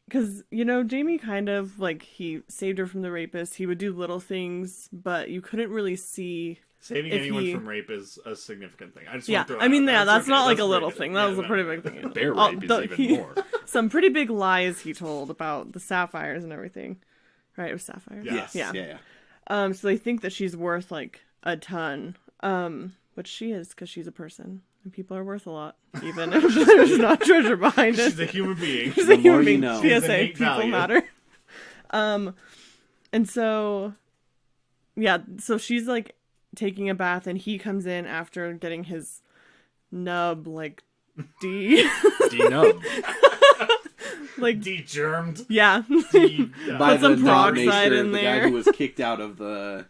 because, Jaime kind of, like, he saved her from the rapist. He would do little things, but you couldn't really see... Saving anyone from rape is a significant thing. That's not like a little thing. That was a pretty big thing. Bear rape is even more. Some pretty big lies he told about the sapphires and everything. Right, it was sapphires. Yes. Yeah. So they think that she's worth, like, a ton. Which she is, because she's a person. And people are worth a lot. Even if there's not treasure behind it. She's a human being. She's a human being. PSA, people matter. And so... Yeah, so she's, like, taking a bath, and he comes in after getting his nub, like, D-nub. Like de-germed. Yeah. By put some peroxide in the there. guy who was kicked out of the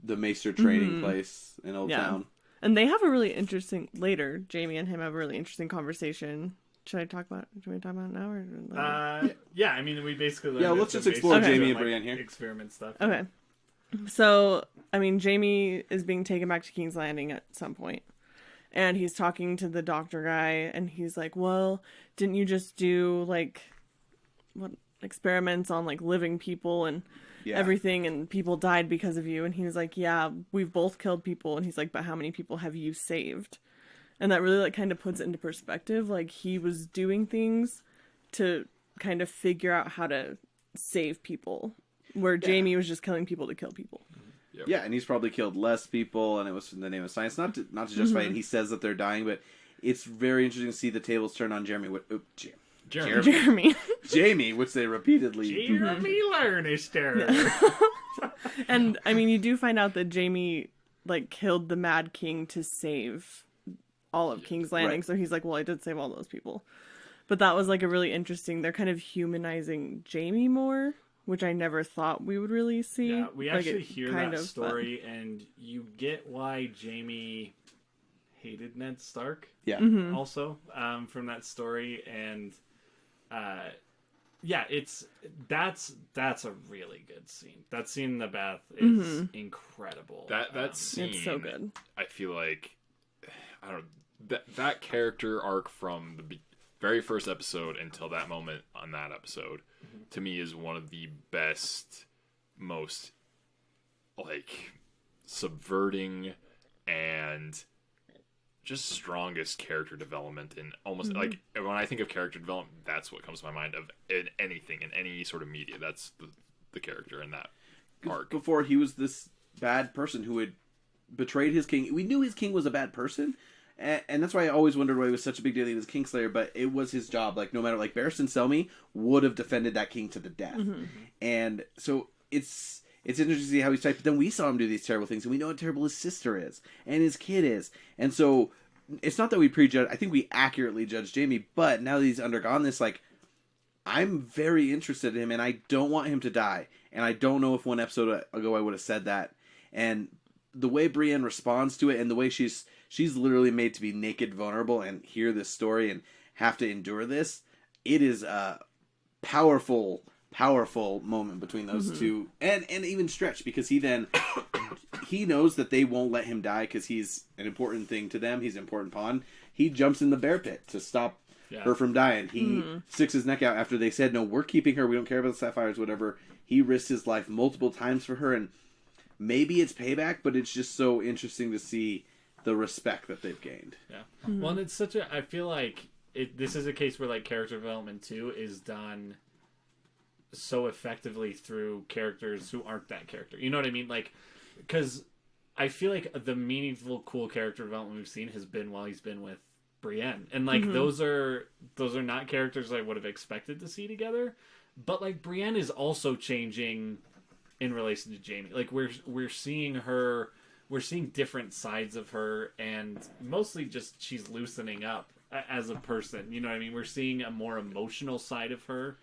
Maester training place in Old Town. And they have a really interesting later. Jaime and him have a really interesting conversation. Should we talk about it now or later? Yeah, I mean we basically let's just explore Jaime and Brienne here. Experiment stuff. Okay. So, I mean, Jaime is being taken back to King's Landing at some point. And he's talking to the doctor guy, and he's like, well, didn't you just do, like, what experiments on, like, living people and everything, and people died because of you? And he was like, yeah, we've both killed people. And he's like, but how many people have you saved? And that really, like, kind of puts it into perspective. Like, he was doing things to kind of figure out how to save people, where Jaime was just killing people to kill people. Yep. Yeah, and he's probably killed less people, and it was in the name of science. Not to justify it, and he says that they're dying, but it's very interesting to see the tables turn on Jeremy. Jaime, which they repeatedly... Jeremy Lannister! And, I mean, you do find out that Jaime, like, killed the Mad King to save all of King's Landing, so he's like, well, I did save all those people. But that was, like, a really interesting... They're kind of humanizing Jaime more, which I never thought we would really see. Yeah, we actually hear that story, and you get why Jaime hated Ned Stark. Yeah. Mm-hmm. Also, from that story, and yeah, that's a really good scene. That scene in the bath is incredible. That scene, it's so good. I feel like I don't know, that character arc from the very first episode until that moment on that episode, to me is one of the best, most like subverting and just strongest character development in almost like when I think of character development, that's what comes to my mind of in anything in any sort of media. That's the character in that arc. Before he was this bad person who had betrayed his king. We knew his king was a bad person, and that's why I always wondered why he was such a big deal. He was Kingslayer, but it was his job. Like no matter, like Barristan Selmy would have defended that king to the death, and so it's interesting to see how he's typed. But then we saw him do these terrible things, and we know how terrible his sister is and his kid is, and so it's not that we prejudge. I think we accurately judge Jaime, but now that he's undergone this, like I'm very interested in him, and I don't want him to die. And I don't know if one episode ago I would have said that. And the way Brienne responds to it, and the way she's literally made to be naked, vulnerable, and hear this story and have to endure this, it is a powerful moment between those two, and even Stretch, because he knows that they won't let him die because he's an important thing to them. He's an important pawn. He jumps in the bear pit to stop her from dying. He sticks his neck out after they said, no, we're keeping her. We don't care about the sapphires, whatever. He risked his life multiple times for her, and maybe it's payback, but it's just so interesting to see the respect that they've gained. Yeah. Well, and it's I feel like this is a case where like character development too is done so effectively through characters who aren't that character. You know what I mean? Like, because I feel like the meaningful, cool character development we've seen has been while he's been with Brienne, and like those are not characters I would have expected to see together. But like Brienne is also changing in relation to Jaime. Like we're seeing her, we're seeing different sides of her, and mostly just she's loosening up as a person. You know what I mean? We're seeing a more emotional side of her.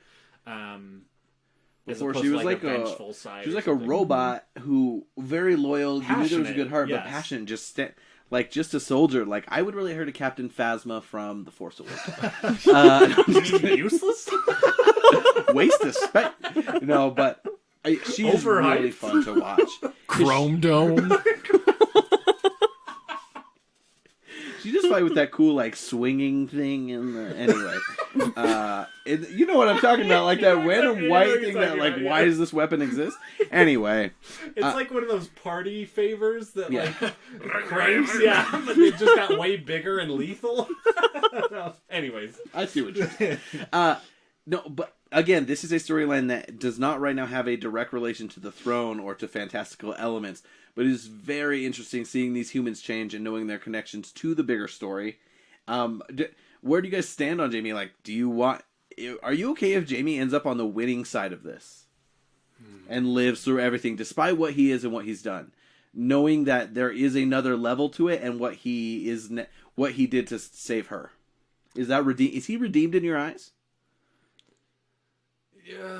Before she was like a vengeful side. She was like a robot who very loyal. You knew there was a good heart, but passionate. Just just a soldier. Like I would relate her to Captain Phasma from The Force Awakens. Useless. Waste of space. No, but she's really fun to watch. Chrome Dome. She just fight with that cool like swinging thing in the anyway. You know what I'm talking about, like that random white thing that like why does this weapon exist? Anyway, it's like one of those party favors that like cranks, but they just got way bigger and lethal. No, anyways, I see what you're saying. No, but again, this is a storyline that does not right now have a direct relation to the throne or to fantastical elements, but it is very interesting seeing these humans change and knowing their connections to the bigger story. Where do you guys stand on Jaime? Like, are you okay if Jaime ends up on the winning side of this and lives through everything, despite what he is and what he's done, knowing that there is another level to it and what he did to save her? Is he redeemed in your eyes? Yeah.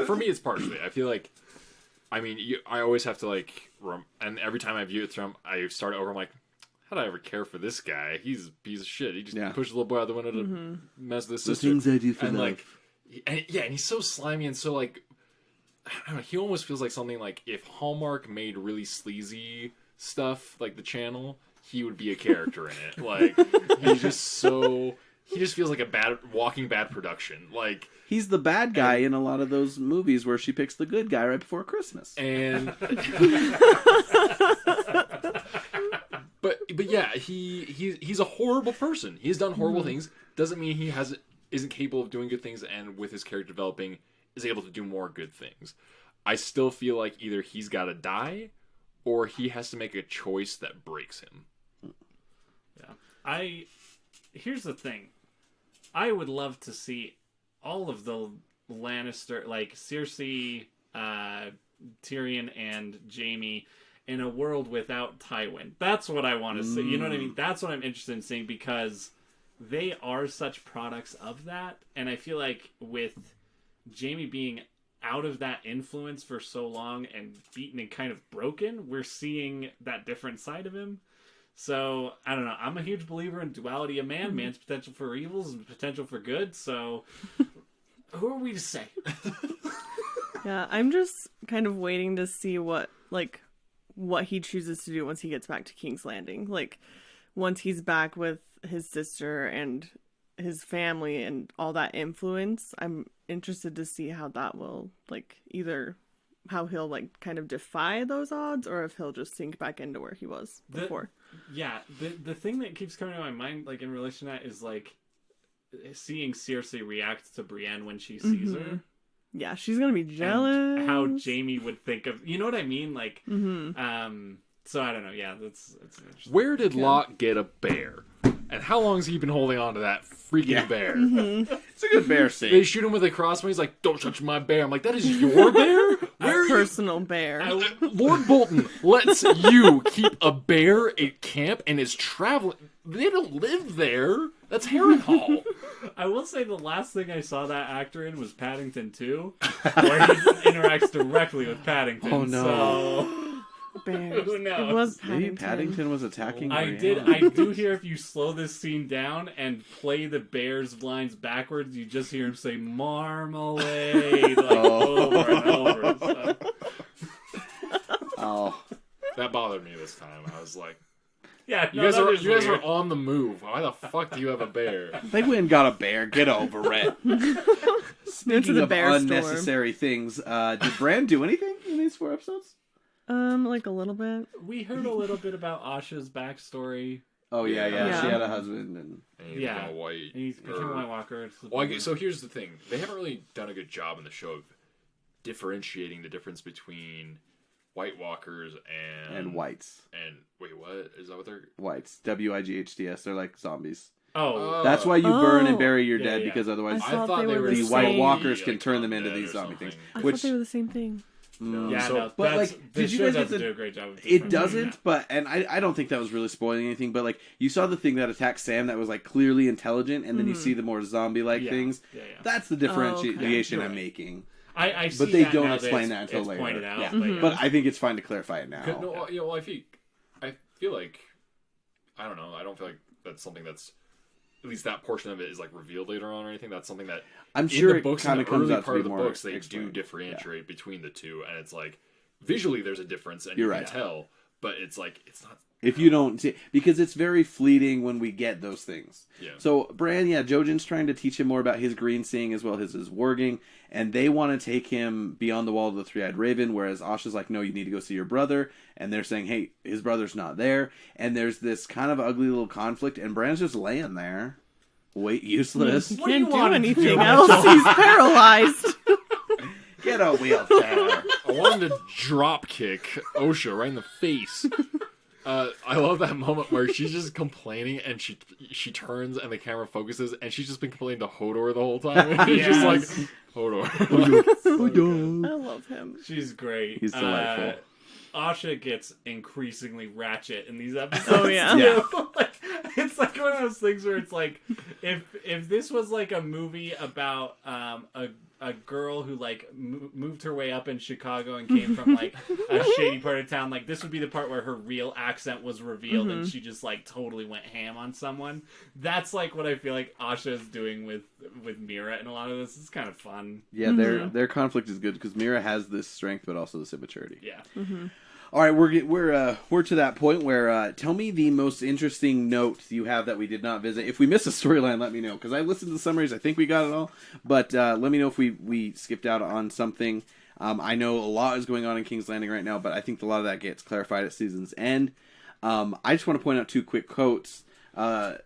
For me, it's partially. I feel like, I mean, I always have to and every time I view it through, I start over. I'm like, how did I ever care for this guy? He's a piece of shit. He just pushed the little boy out the window to mess with his sister. The things I do for and love. And he's so slimy and so like, I don't know. He almost feels like something like if Hallmark made really sleazy stuff like the channel, he would be a character in it. Like he's just so. He just feels like a walking bad production. Like he's the bad guy in a lot of those movies where she picks the good guy right before Christmas. And but yeah, he's a horrible person. He's done horrible things. Doesn't mean he isn't capable of doing good things. And with his character developing, is able to do more good things. I still feel like either he's got to die, or he has to make a choice that breaks him. Yeah, here's the thing. I would love to see all of the Lannister, like Cersei, Tyrion, and Jaime in a world without Tywin. That's what I want to see. You know what I mean? That's what I'm interested in seeing because they are such products of that. And I feel like with Jaime being out of that influence for so long and beaten and kind of broken, we're seeing that different side of him. So, I don't know. I'm a huge believer in duality of man. Man's potential for evils and potential for good. So, who are we to say? Yeah, I'm just kind of waiting to see what he chooses to do once he gets back to King's Landing. Like, once he's back with his sister and his family and all that influence, I'm interested to see how that will, like, either how he'll, like, kind of defy those odds or if he'll just sink back into where he was before. The thing that keeps coming to my mind, like, in relation to that is, like, seeing Cersei react to Brienne when she sees her. Yeah, she's gonna be jealous. And how Jaime would think of, you know what I mean? Like, so I don't know. Yeah, that's interesting. Where did Locke get a bear? And how long has he been holding on to that freaking bear? It's a good bear scene. They shoot him with a crossbow. He's like, "Don't touch my bear." I'm like, "That is your bear? Where personal bear. Lord Bolton lets you keep a bear at camp and is traveling. They don't live there. That's Harrenhal." I will say the last thing I saw that actor in was Paddington 2, where he interacts directly with Paddington. Oh no. So... Bears. Who knows? It was Maybe Paddington. Paddington was attacking. I do hear if you slow this scene down and play the bear's lines backwards, you just hear him say marmalade like over and over. So. Oh, that bothered me this time. I was like, "Yeah, you guys are on the move. Why the fuck do you have a bear?" they went and got a bear. Get over it. Speaking the of bear unnecessary things, did Bran do anything in these 4 episodes? Like a little bit. We heard a little bit about Asha's backstory. Oh yeah. Yeah. She had a husband and he became a white. He's became a White Walker. So here's the thing: they haven't really done a good job in the show of differentiating the difference between White Walkers and whites. And wait, what is that? What they're whites? WIGHTS. They're like zombies. Oh, that's why you burn and bury your dead because otherwise I thought they were the the White same. Walkers can turn them into these zombie things. I thought they were the same thing. But like, did you guys have to do a great job? It doesn't, but and I don't think that was really spoiling anything. But like, you saw the thing that attacked Sam that was like clearly intelligent, and then you see the more zombie-like things. Yeah. That's the differentiation I'm making. I see but they that don't now explain that that until later. Pointed out, yeah. But I think it's fine to clarify it now. No, well, I feel like I don't know. I don't feel like that's something that's. At least that portion of it is like revealed later on or anything. That's something that I'm sure in the books, it kind of comes early out part to of be the more books, they explained. do differentiate between the two, and it's like visually there's a difference, and You're you right. can tell, but it's like it's not. If you don't see, because it's very fleeting when we get those things. Yeah. So Bran, Jojen's trying to teach him more about his green seeing as well as his warging, and they want to take him beyond the wall of the Three-Eyed Raven, whereas Asha's like, no, you need to go see your brother, and they're saying, hey, his brother's not there, and there's this kind of ugly little conflict, and Bran's just laying there. Wait, useless. He can't do anything else. He's paralyzed. Get a wheelchair. I wanted to drop kick Osha right in the face. I love that moment where she's just complaining and she turns and the camera focuses and she's just been complaining to Hodor the whole time. And he's just like, Hodor. I love him. She's great. He's delightful. Asha gets increasingly ratchet in these episodes. Oh yeah. Like, it's like one of those things where it's like if this was like a movie about a girl who like moved her way up in Chicago and came from like a shady part of town, like this would be the part where her real accent was revealed and she just like totally went ham on someone. That's like what I feel like Asha is doing with Mira, and a lot of this is kind of fun. Yeah, their conflict is good because Mira has this strength but also this immaturity. Yeah. All right, we're to that point where tell me the most interesting note you have that we did not visit. If we missed a storyline, let me know because I listened to the summaries. I think we got it all, but let me know if we skipped out on something. I know a lot is going on in King's Landing right now, but I think a lot of that gets clarified at season's end. I just want to point out 2 quick quotes.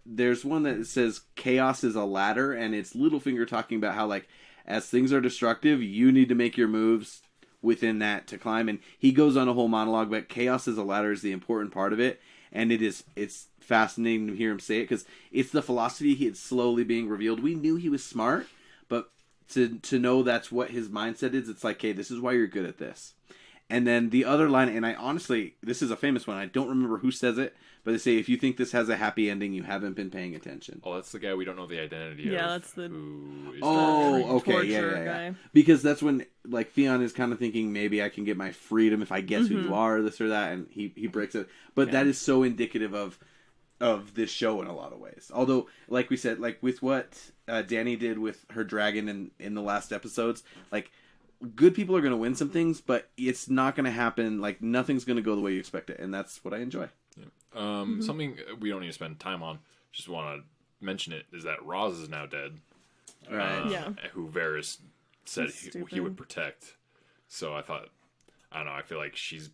There's one that says "Chaos is a ladder," and it's Littlefinger talking about how like as things are destructive, you need to make your moves within that to climb, and he goes on a whole monologue, but chaos as a ladder is the important part of it, and it's fascinating to hear him say it because it's the philosophy it's slowly being revealed. We knew he was smart, but to know that's what his mindset is, it's like, hey, this is why you're good at this. And then the other line, and I honestly, this is a famous one. I don't remember who says it, but they say, if you think this has a happy ending, you haven't been paying attention. Oh, that's the guy we don't know the identity of. Yeah, that's the okay, yeah. Because that's when, like, Theon is kind of thinking, maybe I can get my freedom if I guess who you are, this or that, and he breaks it. But that is so indicative of this show in a lot of ways. Although, like we said, like with what Dany did with her dragon in the last episodes, like, good people are going to win some things, but it's not going to happen. Like, nothing's going to go the way you expect it, and that's what I enjoy. Yeah. Something we don't need to spend time on, just want to mention it, is that Roz is now dead. Right. Who Varys said he would protect. So I don't know, I feel like she was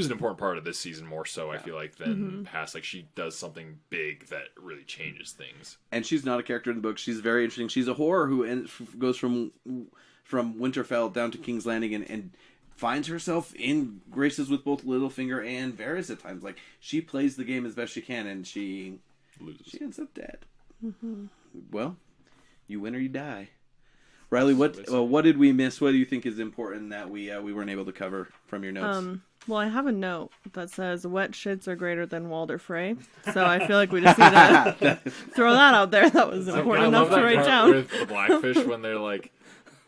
an important part of this season more so, I feel like, than past. Like, she does something big that really changes things. And she's not a character in the book. She's very interesting. She's a whore who goes from Winterfell down to King's Landing and finds herself in graces with both Littlefinger and Varys at times. Like, she plays the game as best she can, and she loses. She ends up dead. Well, you win or you die. Riley, what did we miss? What do you think is important that we weren't able to cover from your notes? Well, I have a note that says wet shits are greater than Walder Frey. So I feel like we just need to throw that out there. That was important enough to write down. With the Blackfish, when they're like,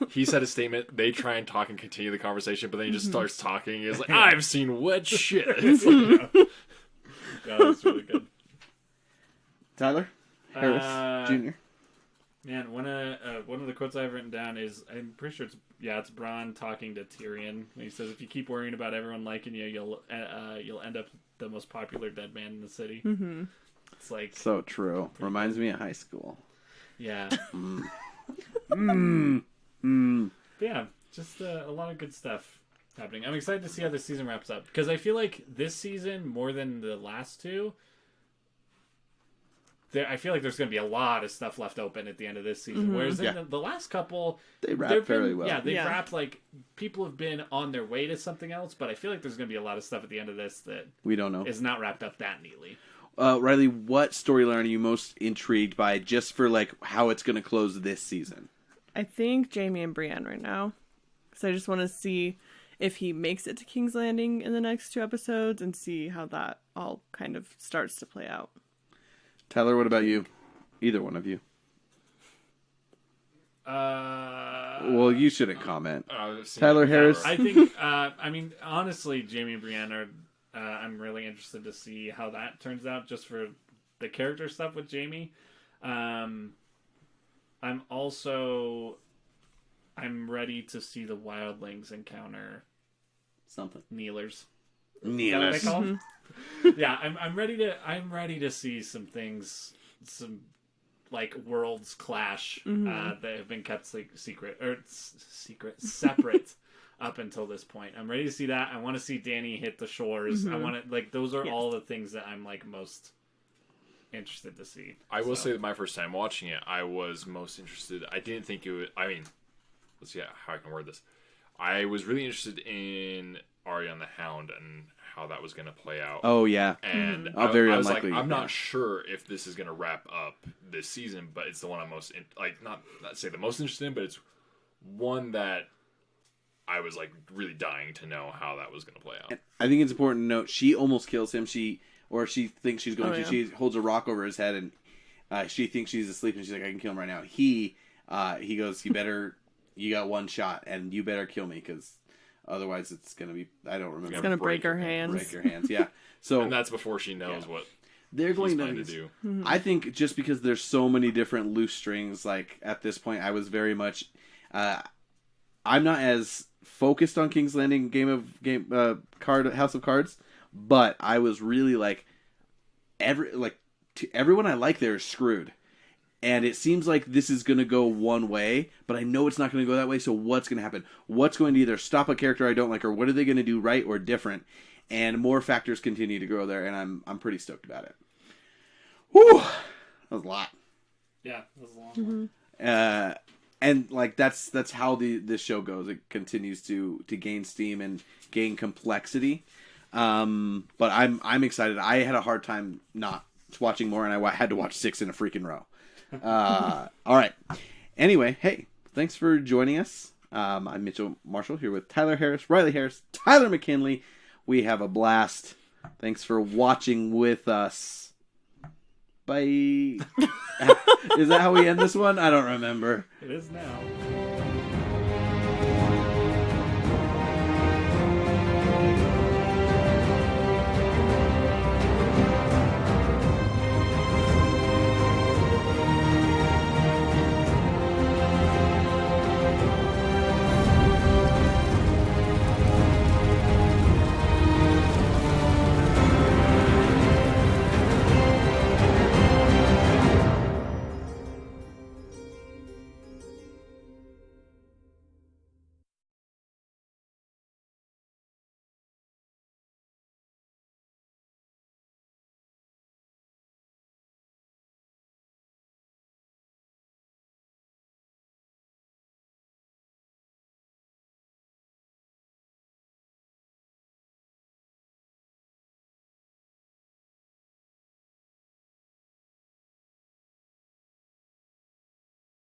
he said a statement, they try and talk and continue the conversation, but then he just starts talking. He's like, I've seen wet shit. It's like, yeah, that's really good. Tyler Harris Jr. Man, one of the quotes I've written down is, I'm pretty sure it's Bronn talking to Tyrion. He says, "If you keep worrying about everyone liking you, you'll end up the most popular dead man in the city." It's like so true. Reminds me of high school. Yeah. Yeah, just a lot of good stuff happening. I'm excited to see how this season wraps up, because I feel like this season, more than the last two, I feel like there's going to be a lot of stuff left open at the end of this season. Whereas in the last couple, they wrapped fairly well. Yeah, they've wrapped, like, people have been on their way to something else, but I feel like there's going to be a lot of stuff at the end of this that we don't know is not wrapped up that neatly. Riley, what storyline are you most intrigued by, just for, like, how it's going to close this season? I think Jaime and Brienne right now, because I just want to see if he makes it to King's Landing in the next 2 episodes and see how that all kind of starts to play out. Tyler, what about you? Either one of you. Well, you shouldn't comment. Tyler Harris. I think. I mean, honestly, Jaime and Brienne are. I'm really interested to see how that turns out, just for the character stuff with Jaime. I'm ready to see the wildlings encounter something. Kneelers. Is that what they call them? Yeah, I'm ready to see some things, some, like, worlds clash that have been kept separate up until this point. I'm ready to see that. I want to see Dany hit the shores. I want to, like, those are all the things that I'm, like, most interested to see. I will say that my first time watching it, I was most interested. I didn't think it would. I mean, let's see how I can word this. I was really interested in Arya and the Hound and how that was going to play out. Oh, yeah. And I was unlikely. Like, I'm not sure if this is going to wrap up this season, but it's the one I'm most, not say the most interested in, but it's one that I was, like, really dying to know how that was going to play out. I think it's important to note, she almost kills him. She thinks she's going to. Yeah. She holds a rock over his head, and she thinks she's asleep, and she's like, I can kill him right now. He goes, you got one shot, and you better kill me, because otherwise it's going to be, I don't remember. It's going to break her hands. Break your hands, yeah. So, and that's before she knows what they're going to do. I think just because there's so many different loose strings, like, at this point, I was very much, I'm not as focused on King's Landing House of Cards, but I was really like, everyone I like there is screwed. And it seems like this is going to go one way, but I know it's not going to go that way, so what's going to happen? What's going to either stop a character I don't like, or what are they going to do right or different? And more factors continue to grow there, and I'm pretty stoked about it. Whew! That was a lot. Yeah, that was a long one. And, like, that's how this show goes. It continues to gain steam and gain complexity. But I'm excited. I had a hard time not watching more, and I had to watch 6 in a freaking row. All right. Anyway, hey, thanks for joining us. I'm Mitchell Marshall here with Tyler Harris, Riley Harris, Tyler McKinley. We have a blast. Thanks for watching with us. Bye. Is that how we end this one? I don't remember. It is now.